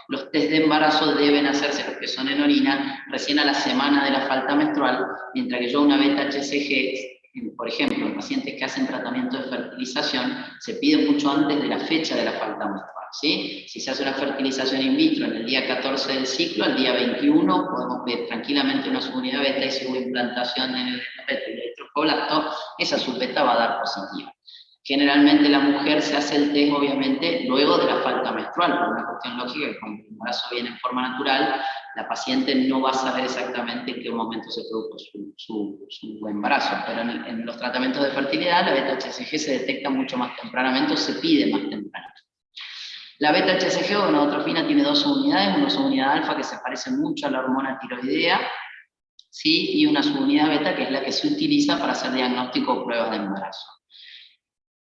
los test de embarazo deben hacerse, los que son en orina, recién a la semana de la falta menstrual, mientras que yo una beta-HCG, por ejemplo, en pacientes que hacen tratamiento de fertilización, se pide mucho antes de la fecha de la falta menstrual, ¿sí? Si se hace una fertilización in vitro en el día 14 del ciclo, al día 21 podemos ver tranquilamente una subunidad beta, y si hubo implantación en el trofoblasto, esa subbeta va a dar positiva. Generalmente la mujer se hace el test, obviamente, luego de la falta menstrual, por una cuestión lógica, que cuando el embarazo viene en forma natural, la paciente no va a saber exactamente en qué momento se produjo su embarazo, pero en los tratamientos de fertilidad la beta-HCG se detecta mucho más tempranamente, o se pide más temprano. La beta-HCG o gonadotrofina tiene dos subunidades, una subunidad alfa que se parece mucho a la hormona tiroidea, ¿sí? Y una subunidad beta que es la que se utiliza para hacer diagnóstico o pruebas de embarazo.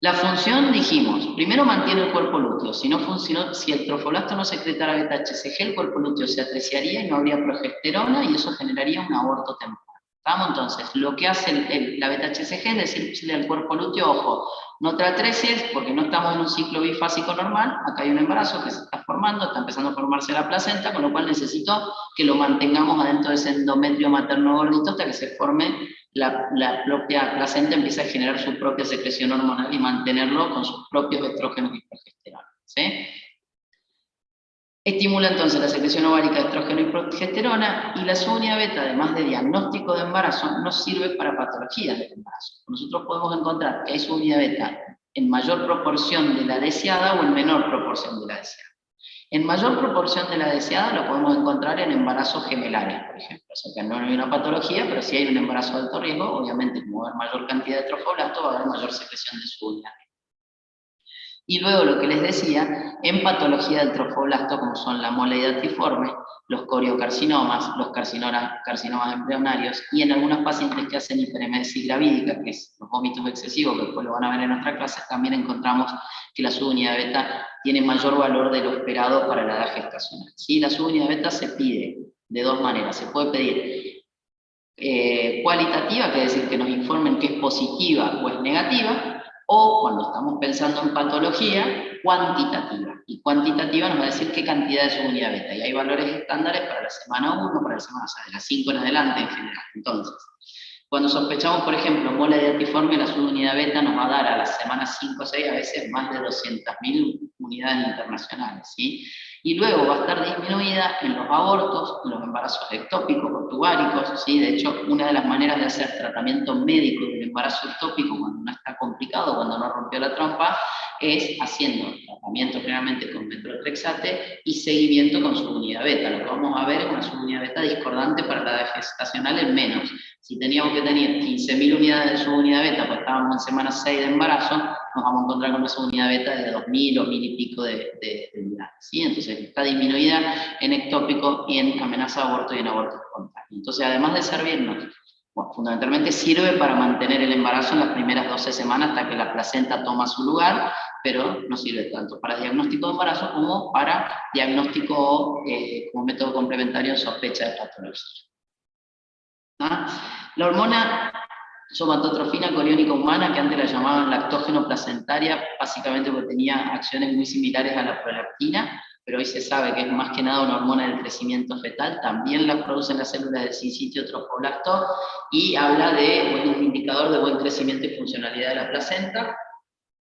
La función, dijimos, primero mantiene el cuerpo lúteo. Si no funcionó, si el trofoblasto no secretara beta-HCG, el cuerpo lúteo se atresiaría y no habría progesterona, y eso generaría un aborto temprano. ¿Vamos? Entonces, lo que hace la beta-HCG es decirle al cuerpo lúteo, ojo, no te atrecies porque no estamos en un ciclo bifásico normal, acá hay un embarazo que se está formando, está empezando a formarse la placenta, con lo cual necesito que lo mantengamos adentro de ese endometrio materno gordito hasta que se forme la propia placenta, empieza a generar su propia secreción hormonal y mantenerlo con sus propios estrógenos y progesterona, ¿sí? Estimula entonces la secreción ovárica de estrógeno y progesterona, y la subunidad beta, además de diagnóstico de embarazo, nos sirve para patologías del embarazo. Nosotros podemos encontrar que hay subunidad beta en mayor proporción de la deseada o en menor proporción de la deseada. En mayor proporción de la deseada lo podemos encontrar en embarazos gemelares, por ejemplo. O sea que no hay una patología, pero si hay un embarazo de alto riesgo, obviamente como va a haber mayor cantidad de trofoblasto, va a haber mayor secreción de su unidad. Y luego lo que les decía, en patología del trofoblasto, como son la mole hidatiforme, los coriocarcinomas, los carcinomas embrionarios, y en algunas pacientes que hacen hiperemesis gravídica, que es los vómitos excesivos, que después lo van a ver en nuestra clase, también encontramos que la subunidad beta tiene mayor valor de lo esperado para la edad gestacional. ¿Sí? La subunidad beta se pide de dos maneras. Se puede pedir cualitativa, que es decir, que nos informen que es positiva o es negativa, o cuando estamos pensando en patología, cuantitativa. Y cuantitativa nos va a decir qué cantidad de subunidad beta. Y hay valores estándares para la semana 1, para la semana, o sea, de las 5 en adelante en general. Entonces, cuando sospechamos, por ejemplo, mole hidatiforme, la subunidad beta nos va a dar a las semanas 5 o 6 a veces más de 200.000 unidades internacionales, ¿sí? Y luego va a estar disminuida en los abortos, en los embarazos ectópicos o tubáricos, ¿sí? De hecho, una de las maneras de hacer tratamiento médico del embarazo ectópico cuando no está complicado, cuando no rompió la trompa, es haciendo tratamiento generalmente con metotrexate y seguimiento con subunidad beta. Lo que vamos a ver es una subunidad beta discordante para la edad gestacional en menos. Si teníamos que tener 15.000 unidades de subunidad beta, pues estábamos en semana 6 de embarazo, nos vamos a encontrar con una subunidad beta de 2.000 o 1.000 y pico de unidades, ¿sí? Entonces está disminuida en ectópico y en amenaza de aborto y en aborto espontáneo. Entonces, además de servirnos, bueno, fundamentalmente sirve para mantener el embarazo en las primeras 12 semanas hasta que la placenta toma su lugar, pero no sirve tanto para diagnóstico de embarazo como para diagnóstico como método complementario en sospecha de patología. ¿Ah? La hormona somatotrofina coriónica humana, que antes la llamaban lactógeno placentaria, básicamente porque tenía acciones muy similares a la prolactina, pero hoy se sabe que es más que nada una hormona del crecimiento fetal, también la producen las células del sincitio trofoblasto y habla de un indicador de buen crecimiento y funcionalidad de la placenta.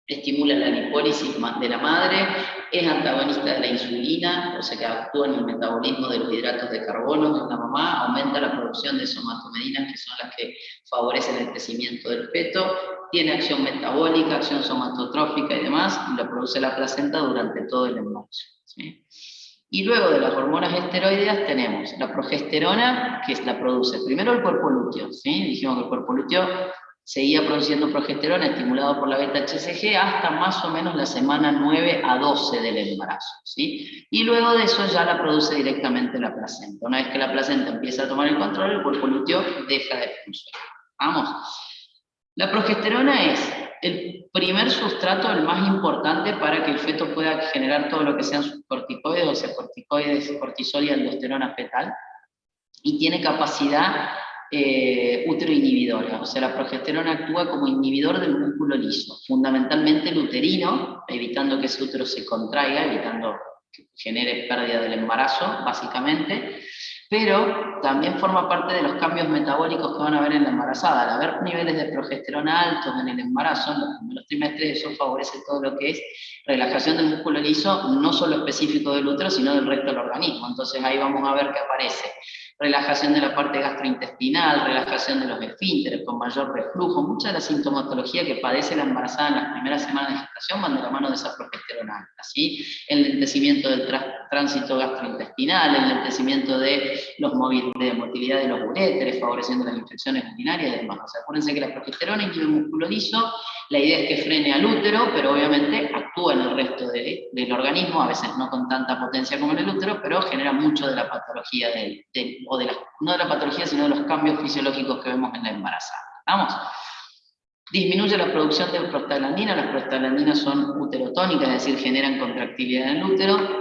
Estimula la lipólisis de la madre, es antagonista de la insulina, o sea que actúa en el metabolismo de los hidratos de carbono en la mamá, aumenta la producción de somatomedinas, que son las que favorecen el crecimiento del feto, tiene acción metabólica, acción somatotrófica y demás, y lo produce la placenta durante todo el embarazo, ¿sí? Y luego de las hormonas esteroideas tenemos la progesterona, que la produce primero el cuerpo lúteo, ¿sí? Dijimos que el cuerpo lúteo seguía produciendo progesterona estimulado por la beta-HCG hasta más o menos la semana 9 a 12 del embarazo, ¿sí? Y luego de eso ya la produce directamente la placenta. Una vez que la placenta empieza a tomar el control, el cuerpo lúteo deja de funcionar. Vamos. La progesterona es el primer sustrato, el más importante para que el feto pueda generar todo lo que sean sus corticoides, o sea, corticoides, cortisol y aldosterona fetal, y tiene capacidad uteroinhibidora, o sea, la progesterona actúa como inhibidor del músculo liso, fundamentalmente el uterino, evitando que ese útero se contraiga, evitando que genere pérdida del embarazo, básicamente, pero también forma parte de los cambios metabólicos que van a haber en la embarazada. Al haber niveles de progesterona altos en el embarazo, en los primeros trimestres, eso favorece todo lo que es relajación del músculo liso, no solo específico del útero, sino del resto del organismo. Entonces ahí vamos a ver que aparece relajación de la parte gastrointestinal, relajación de los esfínteres con mayor reflujo. Mucha de la sintomatología que padece la embarazada en las primeras semanas de gestación van de la mano de esa progesterona alta, ¿sí? El lentecimiento del tránsito gastrointestinal, el lentecimiento de motilidad de los uréteres, favoreciendo las infecciones urinarias y demás. O sea, acuérdense que la progesterona inhibe el músculo liso, la idea es que frene al útero, pero obviamente actúa en el resto del organismo, a veces no con tanta potencia como en el útero, pero genera mucho de la patología, no de la patología, sino de los cambios fisiológicos que vemos en la embarazada. ¿Vamos? Disminuye la producción de prostaglandinas. Las prostaglandinas son uterotónicas, es decir, generan contractilidad en el útero,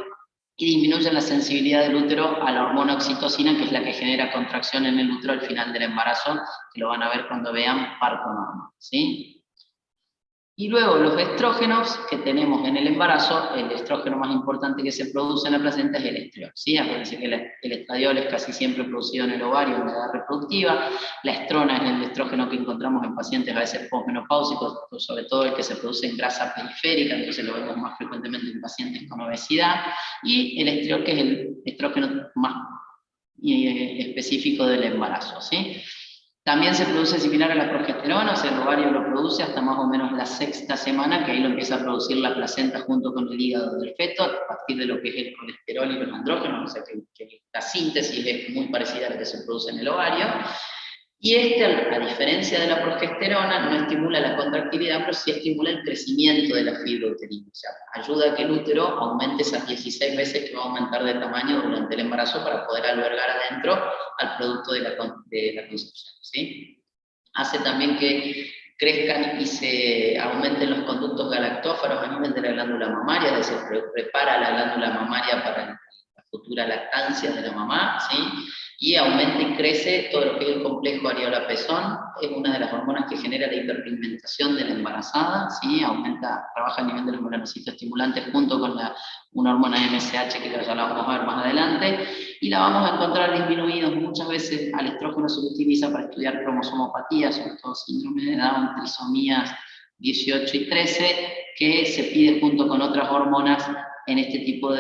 y disminuyen la sensibilidad del útero a la hormona oxitocina, que es la que genera contracción en el útero al final del embarazo, que lo van a ver cuando vean parto normal, ¿sí? Y luego los estrógenos que tenemos en el embarazo, el estrógeno más importante que se produce en la placenta es el estriol, ¿sí? Acuérdense que el estradiol es casi siempre producido en el ovario en la edad reproductiva, la estrona es el estrógeno que encontramos en pacientes a veces posmenopáusicos, sobre todo el que se produce en grasa periférica, entonces lo vemos más frecuentemente en pacientes con obesidad, y el estriol, que es el estrógeno más específico del embarazo, ¿sí? También se produce similar a la progesterona, o sea, el ovario lo produce hasta más o menos la 6ª semana, que ahí lo empieza a producir la placenta junto con el hígado del feto, a partir de lo que es el colesterol y los andrógenos, o sea que la síntesis es muy parecida a la que se produce en el ovario. Y a diferencia de la progesterona, no estimula la contractilidad, pero sí estimula el crecimiento de la fibra uterina. O sea, ayuda a que el útero aumente esas 16 veces que va a aumentar de tamaño durante el embarazo para poder albergar adentro al producto de la concepción, ¿sí? Hace también que crezcan y se aumenten los conductos galactófaros a nivel de la glándula mamaria, es decir, prepara la glándula mamaria para la futura lactancia de la mamá, ¿sí? Y aumenta y crece todo lo que es el complejo areola-pezón, es una de las hormonas que genera la hiperpigmentación de la embarazada, ¿sí? Trabaja a nivel de los melanocitos estimulantes junto con una hormona MSH que ya la vamos a ver más adelante, y la vamos a encontrar disminuidos muchas veces. Al estrógeno se lo utiliza para estudiar cromosomopatías, sobre todo síndrome de Down, trisomías 18 y 13, que se pide junto con otras hormonas en este tipo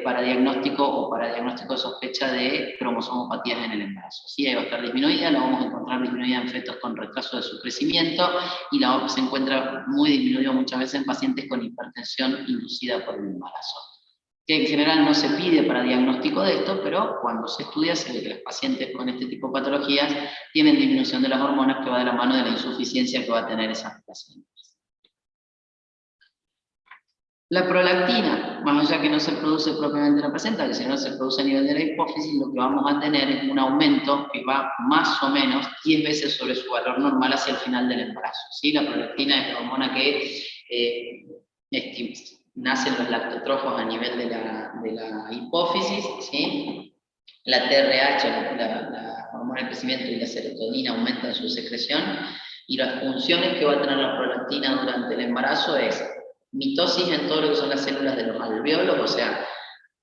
para diagnóstico de sospecha de cromosomopatías en el embarazo. Sí, ahí va a estar disminuida, la vamos a encontrar disminuida en fetos con retraso de su crecimiento, y se encuentra muy disminuido muchas veces en pacientes con hipertensión inducida por el embarazo, que en general no se pide para diagnóstico de esto, pero cuando se estudia se ve que los pacientes con este tipo de patologías tienen disminución de las hormonas, que va de la mano de la insuficiencia que va a tener esas pacientes. La prolactina, más allá que no se produce propiamente en la placenta, que si no se produce a nivel de la hipófisis, lo que vamos a tener es un aumento que va más o menos 10 veces sobre su valor normal hacia el final del embarazo, ¿sí? La prolactina es la hormona que nacen los lactotrofos a nivel de la hipófisis, ¿sí? La TRH, la hormona del crecimiento, y la serotonina aumentan su secreción, y las funciones que va a tener la prolactina durante el embarazo es mitosis en todo lo que son las células de los alveolos, o sea,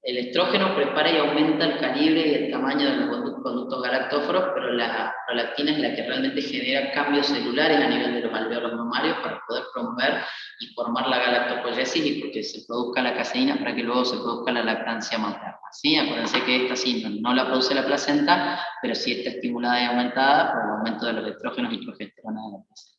el estrógeno prepara y aumenta el calibre y el tamaño de los conductos galactóforos, pero la prolactina es la que realmente genera cambios celulares a nivel de los alveolos mamarios para poder promover y formar la galactopoiesis y porque se produzca la caseína para que luego se produzca la lactancia materna, ¿sí? Acuérdense que esta sí no la produce la placenta, pero sí está estimulada y aumentada por el aumento de los estrógenos y progesterona de la placenta.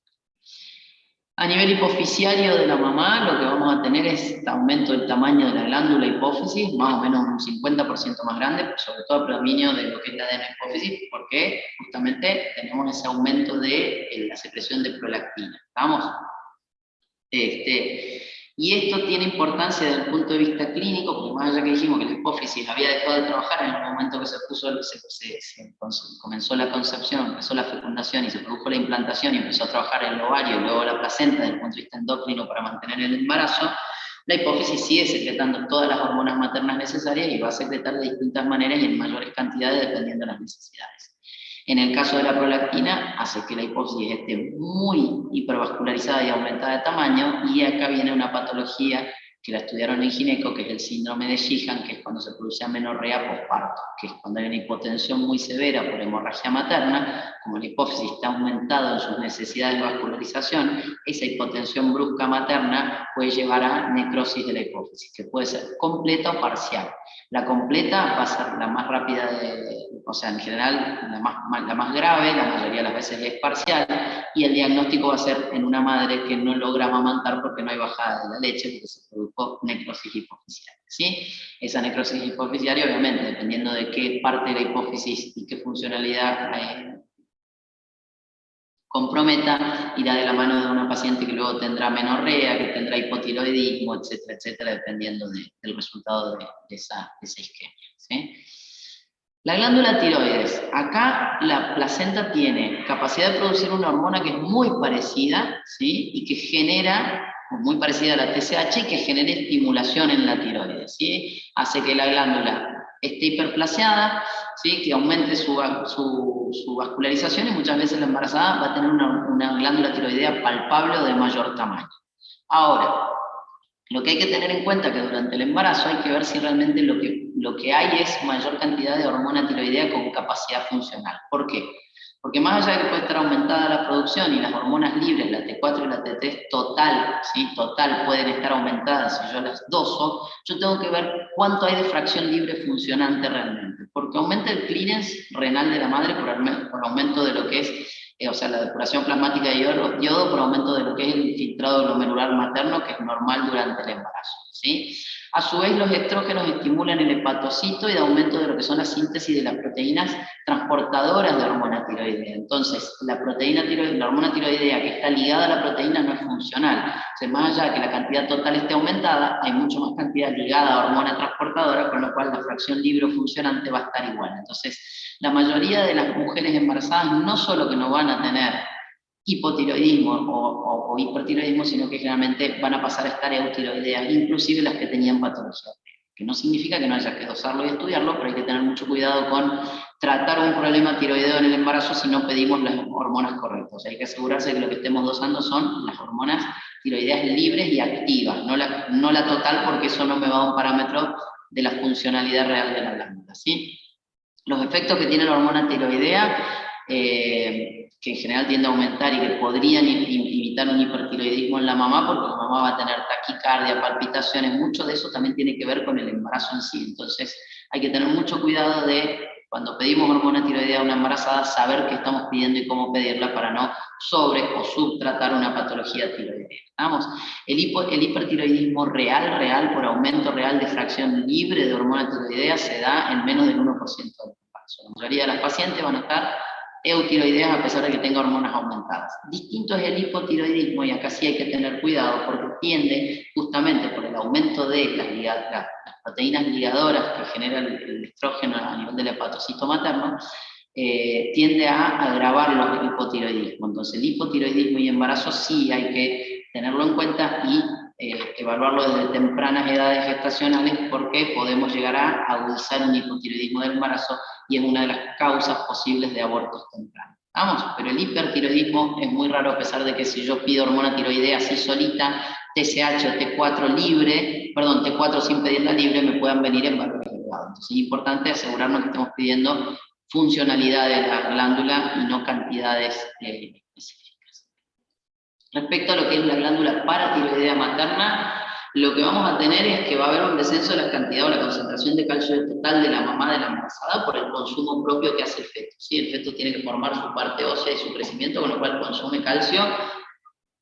A nivel hipofisiario de la mamá, lo que vamos a tener es aumento del tamaño de la glándula hipófisis, más o menos un 50% más grande, sobre todo predominio de lo que es la adeno hipófisis, porque justamente tenemos ese aumento de la secreción de prolactina. ¿Estamos? Y esto tiene importancia desde el punto de vista clínico, porque más allá que dijimos que la hipófisis había dejado de trabajar en el momento que comenzó la concepción, empezó la fecundación y se produjo la implantación y empezó a trabajar el ovario y luego la placenta desde el punto de vista endocrino para mantener el embarazo, la hipófisis sigue secretando todas las hormonas maternas necesarias y va a secretar de distintas maneras y en mayores cantidades dependiendo de las necesidades. En el caso de la prolactina, hace que la hipófisis esté muy hipervascularizada y aumentada de tamaño, y acá viene una patología que la estudiaron en gineco, que es el síndrome de Sheehan, que es cuando se produce amenorrea posparto, que es cuando hay una hipotensión muy severa por hemorragia materna. Como la hipófisis está aumentada en sus necesidades de vascularización, esa hipotensión brusca materna puede llevar a necrosis de la hipófisis, que puede ser completa o parcial. La completa va a ser la más rápida, o sea, en general la más grave, la mayoría de las veces es parcial, y el diagnóstico va a ser en una madre que no logra amamantar porque no hay bajada de la leche, porque se produjo necrosis hipofisiaria, ¿sí? Esa necrosis hipofisiaria, obviamente, dependiendo de qué parte de la hipófisis y qué funcionalidad comprometa, irá de la mano de una paciente que luego tendrá menorrea, que tendrá hipotiroidismo, etcétera, etcétera, dependiendo del resultado de ese isquemia, ¿sí? La glándula tiroides. Acá la placenta tiene capacidad de producir una hormona que es muy parecida, ¿sí? Y que genera, muy parecida a la TSH, y que genere estimulación en la tiroides, ¿sí? Hace que la glándula esté hiperplaseada, ¿sí? Que aumente su vascularización, y muchas veces la embarazada va a tener una glándula tiroidea palpable o de mayor tamaño. Ahora, lo que hay que tener en cuenta es que durante el embarazo hay que ver si realmente lo que hay es mayor cantidad de hormona tiroidea con capacidad funcional. ¿Por qué? Porque más allá de que puede estar aumentada la producción y las hormonas libres, la T4 y la T3 total, ¿sí? Total, pueden estar aumentadas si yo las doso, yo tengo que ver cuánto hay de fracción libre funcionante realmente. Porque aumenta el clearance renal de la madre por aumento de lo que es o sea, la depuración plasmática de yodo por aumento de lo que es el filtrado glomerular materno, que es normal durante el embarazo, ¿sí? A su vez, los estrógenos estimulan el hepatocito y de aumento de lo que son la síntesis de las proteínas transportadoras de hormona tiroidea. Entonces, la hormona tiroidea que está ligada a la proteína no es funcional. O sea, más allá de que la cantidad total esté aumentada, hay mucho más cantidad ligada a hormona transportadora, con lo cual la fracción libre funcionante va a estar igual. Entonces, la mayoría de las mujeres embarazadas no solo que no van a tener hipotiroidismo o hipertiroidismo, sino que generalmente van a pasar a estar eutiroideas, inclusive las que tenían patología. Que no significa que no haya que dosarlo y estudiarlo, pero hay que tener mucho cuidado con tratar un problema tiroideo en el embarazo si no pedimos las hormonas correctas. O sea, hay que asegurarse que lo que estemos dosando son las hormonas tiroideas libres y activas, no la total, porque eso no me va a un parámetro de la funcionalidad real de la glándula, ¿sí? Los efectos que tiene la hormona tiroidea, que en general tiende a aumentar y que podrían imitar un hipertiroidismo en la mamá, porque la mamá va a tener taquicardia, palpitaciones, mucho de eso también tiene que ver con el embarazo en sí. Entonces hay que tener mucho cuidado de, cuando pedimos hormona tiroidea a una embarazada, saber qué estamos pidiendo y cómo pedirla para no sobre o subtratar una patología tiroidea. Vamos, el hipertiroidismo real, por aumento real de fracción libre de hormona tiroidea, se da en menos del 1% del embarazo. La mayoría de las pacientes van a estar eutiroideas a pesar de que tenga hormonas aumentadas. Distinto es el hipotiroidismo, y acá sí hay que tener cuidado, porque tiende, justamente por el aumento de las proteínas ligadoras que genera el estrógeno a nivel del hepatocito materno, tiende a agravar el hipotiroidismo. Entonces el hipotiroidismo y embarazo sí hay que tenerlo en cuenta y evaluarlo desde tempranas edades gestacionales, porque podemos llegar a agudizar un hipotiroidismo del embarazo y es una de las causas posibles de abortos tempranos. Vamos, pero el hipertiroidismo es muy raro, a pesar de que si yo pido hormona tiroidea así solita, TSH o T4 libre, perdón, T4 sin pedirla libre, me puedan venir en valores elevados. Entonces es importante asegurarnos que estemos pidiendo funcionalidad de la glándula y no cantidades específicas. Respecto a lo que es la glándula paratiroidea materna, lo que vamos a tener es que va a haber un descenso de la cantidad o la concentración de calcio total de la mamá de la embarazada por el consumo propio que hace el feto. ¿Sí? El feto tiene que formar su parte ósea y su crecimiento, con lo cual consume calcio,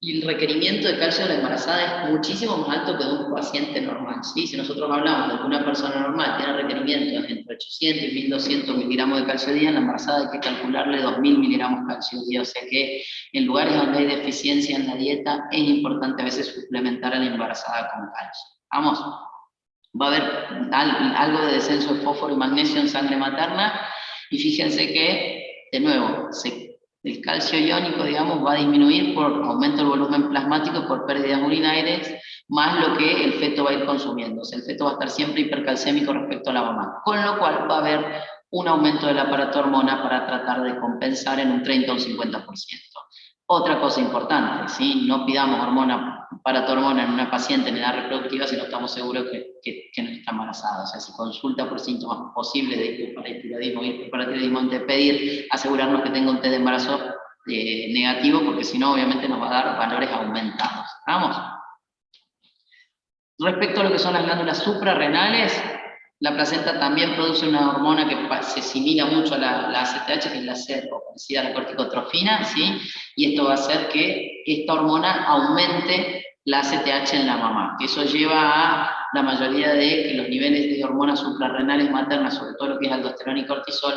y el requerimiento de calcio de la embarazada es muchísimo más alto que de un paciente normal, ¿sí? Si nosotros hablamos de que una persona normal tiene requerimientos entre 800 y 1200 miligramos de calcio día, en la embarazada hay que calcularle 2000 miligramos de calcio día, o sea que en lugares donde hay deficiencia en la dieta es importante a veces suplementar a la embarazada con calcio. Vamos, va a haber algo de descenso de fósforo y magnesio en sangre materna, y fíjense que, de nuevo, el calcio iónico, digamos, va a disminuir por aumento del volumen plasmático y por pérdidas urinarias, más lo que el feto va a ir consumiendo. O sea, el feto va a estar siempre hipercalcémico respecto a la mamá, con lo cual va a haber un aumento del aparato hormona para tratar de compensar en un 30 o un 50%. Otra cosa importante, ¿sí? No pidamos aparato-hormona en una paciente en edad reproductiva si no estamos seguros que no está embarazada. O sea, si consulta por síntomas posibles de hipoparatiroidismo o hiperparatiroidismo, antes de pedir, asegurarnos que tenga un test de embarazo negativo, porque si no, obviamente nos va a dar valores aumentados. Vamos. Respecto a lo que son las glándulas suprarrenales, la placenta también produce una hormona que se asimila mucho a la ACTH, que es la SER, o parecida a la corticotrofina, ¿sí? Y esto va a hacer que esta hormona aumente la ACTH en la mamá, que eso lleva a la mayoría de que los niveles de hormonas suprarrenales maternas, sobre todo lo que es aldosterona y cortisol,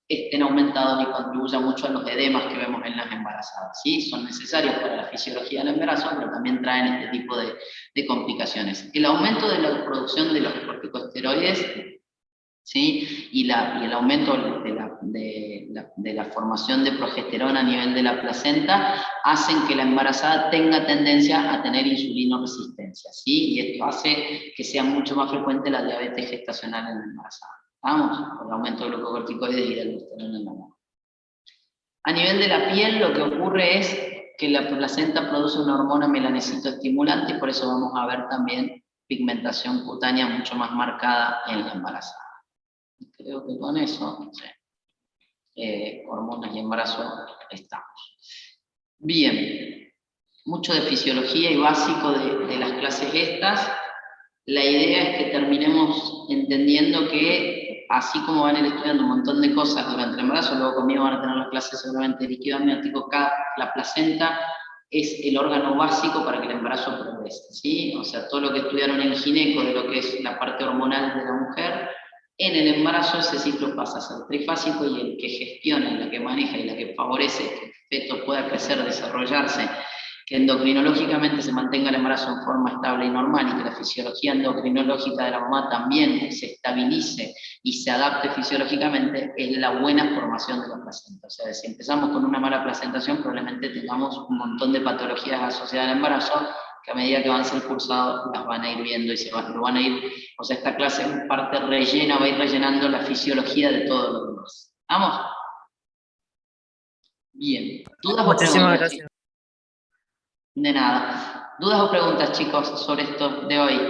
estén aumentados y contribuyan mucho a los edemas que vemos en las embarazadas, ¿sí? Son necesarios para la fisiología del embarazo, pero también traen este tipo de complicaciones. El aumento de la producción de los corticosteroides, ¿sí? y el aumento de la formación de progesterona a nivel de la placenta hacen que la embarazada tenga tendencia a tener insulinoresistencia, ¿sí? Y esto hace que sea mucho más frecuente la diabetes gestacional en la embarazada. Vamos, por el aumento de glucocorticoides y de aldosterona en la mamá. A nivel de la piel, lo que ocurre es que la placenta produce una hormona melanecito estimulante, y por eso vamos a ver también pigmentación cutánea mucho más marcada en la embarazada. Creo que con eso, sí. Hormonas y embarazo estamos. Bien, mucho de fisiología y básico de las clases estas. La idea es que terminemos entendiendo que así como van a ir estudiando un montón de cosas durante el embarazo, luego conmigo van a tener las clases seguramente de líquido amniótico, la placenta es el órgano básico para que el embarazo progrese, ¿sí? O sea, todo lo que estudiaron en gineco de lo que es la parte hormonal de la mujer, en el embarazo ese ciclo pasa a ser trifásico y el que gestiona, la que maneja y la que favorece que el feto pueda crecer, desarrollarse, que endocrinológicamente se mantenga el embarazo en forma estable y normal y que la fisiología endocrinológica de la mamá también se estabilice y se adapte fisiológicamente, es la buena formación de la placenta. O sea, si empezamos con una mala placentación, probablemente tengamos un montón de patologías asociadas al embarazo, que a medida que avance el cursado las van a ir viendo y lo van a ir, o sea, esta clase en parte rellena, va a ir rellenando la fisiología de todo lo demás. ¿Vamos? Bien. ¿Dudas o Muchísimas preguntas? gracias. De nada. ¿Dudas o preguntas, chicos, sobre esto de hoy?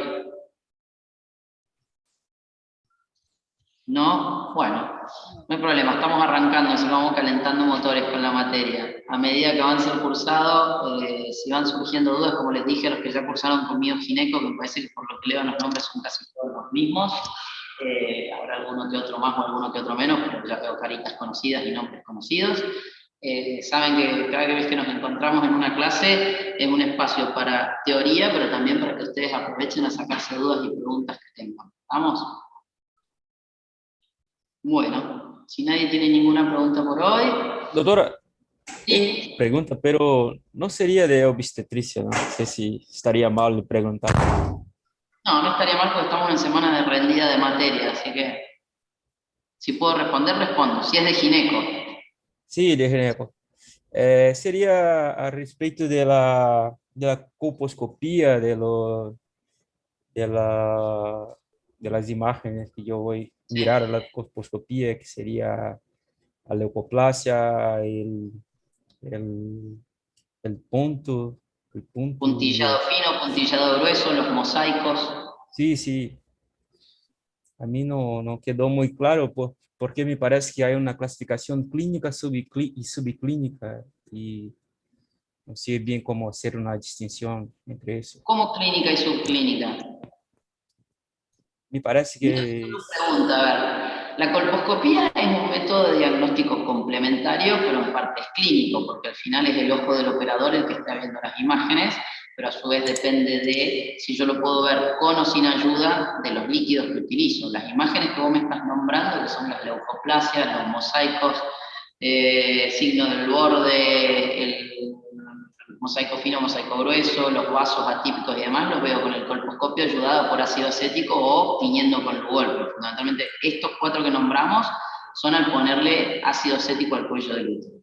¿No? Bueno, no hay problema, estamos arrancando, así vamos calentando motores con la materia. A medida que avance el cursado, si van surgiendo dudas, como les dije a los que ya cursaron conmigo gineco, que me parece que por lo que leo los nombres son casi todos los mismos, habrá alguno que otro más o alguno que otro menos, pero ya veo caritas conocidas y nombres conocidos. Saben que cada vez que nos encontramos en una clase es un espacio para teoría, pero también para que ustedes aprovechen a sacarse dudas y preguntas que tengan. ¿Vamos? Bueno, si nadie tiene ninguna pregunta por hoy, Doctora, sí. pregunta, pero no sería de obstetricia, ¿no? No sé si estaría mal preguntar. No, no estaría mal porque estamos en semana de rendida de materia, así que si puedo responder, respondo. Si es de gineco. Sí, de gineco. Sería a respecto de la colposcopía, de, la, de las imágenes que yo voy a Sí. mirar, la colposcopía, que sería la leucoplasia, el, el punto Puntillado fino, puntillado grueso, los mosaicos. sí, sí. A mí no quedó muy claro porque me parece que hay una clasificación clínica y subclínica y no sé bien cómo hacer una distinción entre eso. ¿Cómo clínica y subclínica? Me parece que Pregunta, a ver. La colposcopía es un método de diagnóstico complementario, pero en parte es clínico, porque al final es el ojo del operador el que está viendo las imágenes, pero a su vez depende de si yo lo puedo ver con o sin ayuda de los líquidos que utilizo. Las imágenes que vos me estás nombrando, que son las leucoplasias, los mosaicos, signo del borde, el mosaico fino, mosaico grueso, los vasos atípicos y demás, los veo con el colposcopio ayudado por ácido acético o tiñendo con Lugol, pero fundamentalmente estos 4 que nombramos son al ponerle ácido acético al cuello del útero.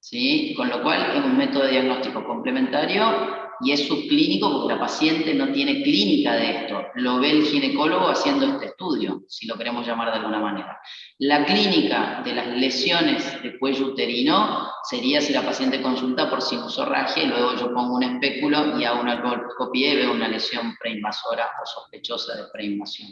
¿Sí? Con lo cual es un método de diagnóstico complementario y es subclínico porque la paciente no tiene clínica de esto, lo ve el ginecólogo haciendo este estudio, si lo queremos llamar de alguna manera. La clínica de las lesiones de cuello uterino sería si la paciente consulta por sinusorragia y luego yo pongo un espéculo y hago una colposcopía y veo una lesión preinvasora o sospechosa de preinvasión.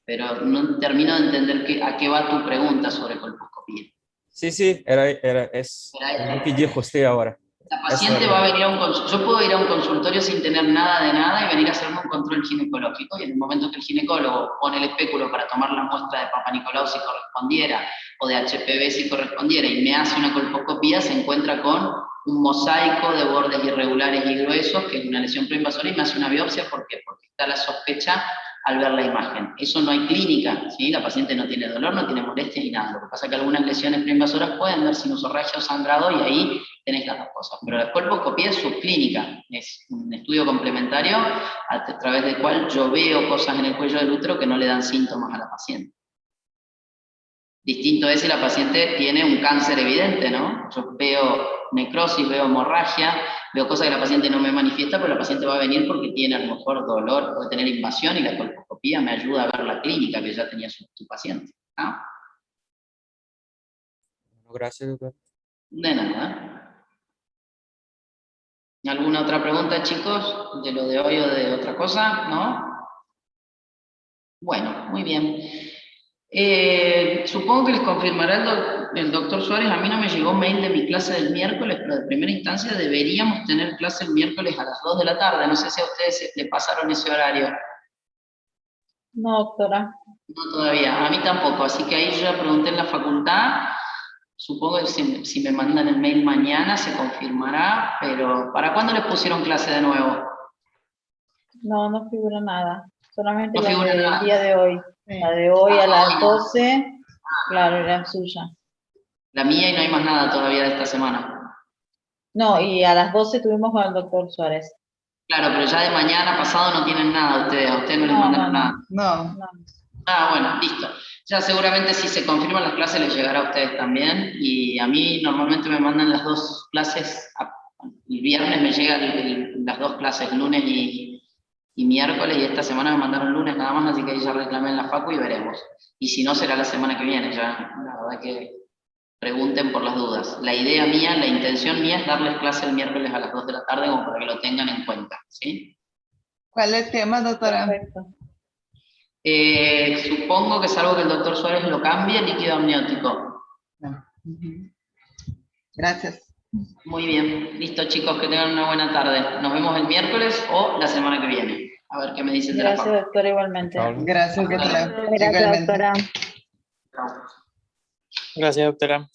Pero no termino de entender a qué va tu pregunta sobre colposcopía. sí, es lo que dijo usted ahora. La paciente va a venir a un consultorio, yo puedo ir a un consultorio sin tener nada de nada y venir a hacerme un control ginecológico, y en el momento que el ginecólogo pone el espéculo para tomar la muestra de Papa Nicolau si correspondiera, o de HPV si correspondiera, y me hace una colposcopía, se encuentra con un mosaico de bordes irregulares y gruesos, que es una lesión preinvasora, y me hace una biopsia. ¿Por qué? Porque está la sospecha al ver la imagen. Eso no hay clínica, ¿sí? La paciente no tiene dolor, no tiene molestia ni nada. Lo que pasa es que algunas lesiones preinvasoras pueden dar sinusorragia o sangrado, y ahí tenés las dos cosas. Pero la colposcopía es subclínica, es un estudio complementario a través del cual yo veo cosas en el cuello del útero que no le dan síntomas a la paciente. Distinto es si la paciente tiene un cáncer evidente, ¿no? Yo veo necrosis, veo hemorragia, veo cosas que la paciente no me manifiesta, pero la paciente va a venir porque tiene a lo mejor dolor, puede tener invasión, y la colposcopía me ayuda a ver la clínica que ya tenía su paciente, ¿no? Gracias, doctor. De nada. ¿Alguna otra pregunta, chicos? ¿De lo de hoy o de otra cosa? ¿No? Bueno, muy bien. Supongo que les confirmará el doctor Suárez. A mí no me llegó mail de mi clase del miércoles, pero de primera instancia deberíamos tener clase el miércoles a las 2 de la tarde. No sé si a ustedes le pasaron ese horario. No, doctora. No todavía, a mí tampoco, así que ahí yo ya pregunté en la facultad, supongo que si me mandan el mail mañana se confirmará, pero ¿para cuándo les pusieron clase de nuevo? No, no figura nada. Solamente No la figura del nada. día de hoy. Sí. La de hoy a las hoy. 12, claro, era suya. La mía y no hay más nada todavía de esta semana. No, y a las 12 tuvimos con el doctor Suárez. Claro, pero ya de mañana pasado no tienen nada ustedes, a ustedes no les No, mandaron no, nada. No, No. Ah, bueno, listo. Ya seguramente si se confirman las clases les llegará a ustedes también. Y a mí normalmente me mandan las dos clases. El viernes me llegan las dos clases, lunes y miércoles. Y esta semana me mandaron lunes nada más, así que ahí ya reclamé en la facu y veremos. Y si no, será la semana que viene. Ya, la verdad que pregunten por las dudas. La idea mía, la intención mía es darles clase el miércoles a las 2 de la tarde como para que lo tengan en cuenta. ¿Sí? ¿cuál es el tema, doctora? Perfecto. Supongo que salvo que el doctor Suárez lo cambie, líquido amniótico. No. Ujú. Gracias. Muy bien, listo chicos, que tengan una buena tarde. Nos vemos el miércoles o la semana que viene. A ver qué me dicen de la Gracias, facu. doctora, igualmente. Chao. Gracias, doctora. Gracias, Igualmente. doctora. Chao. Gracias, doctora.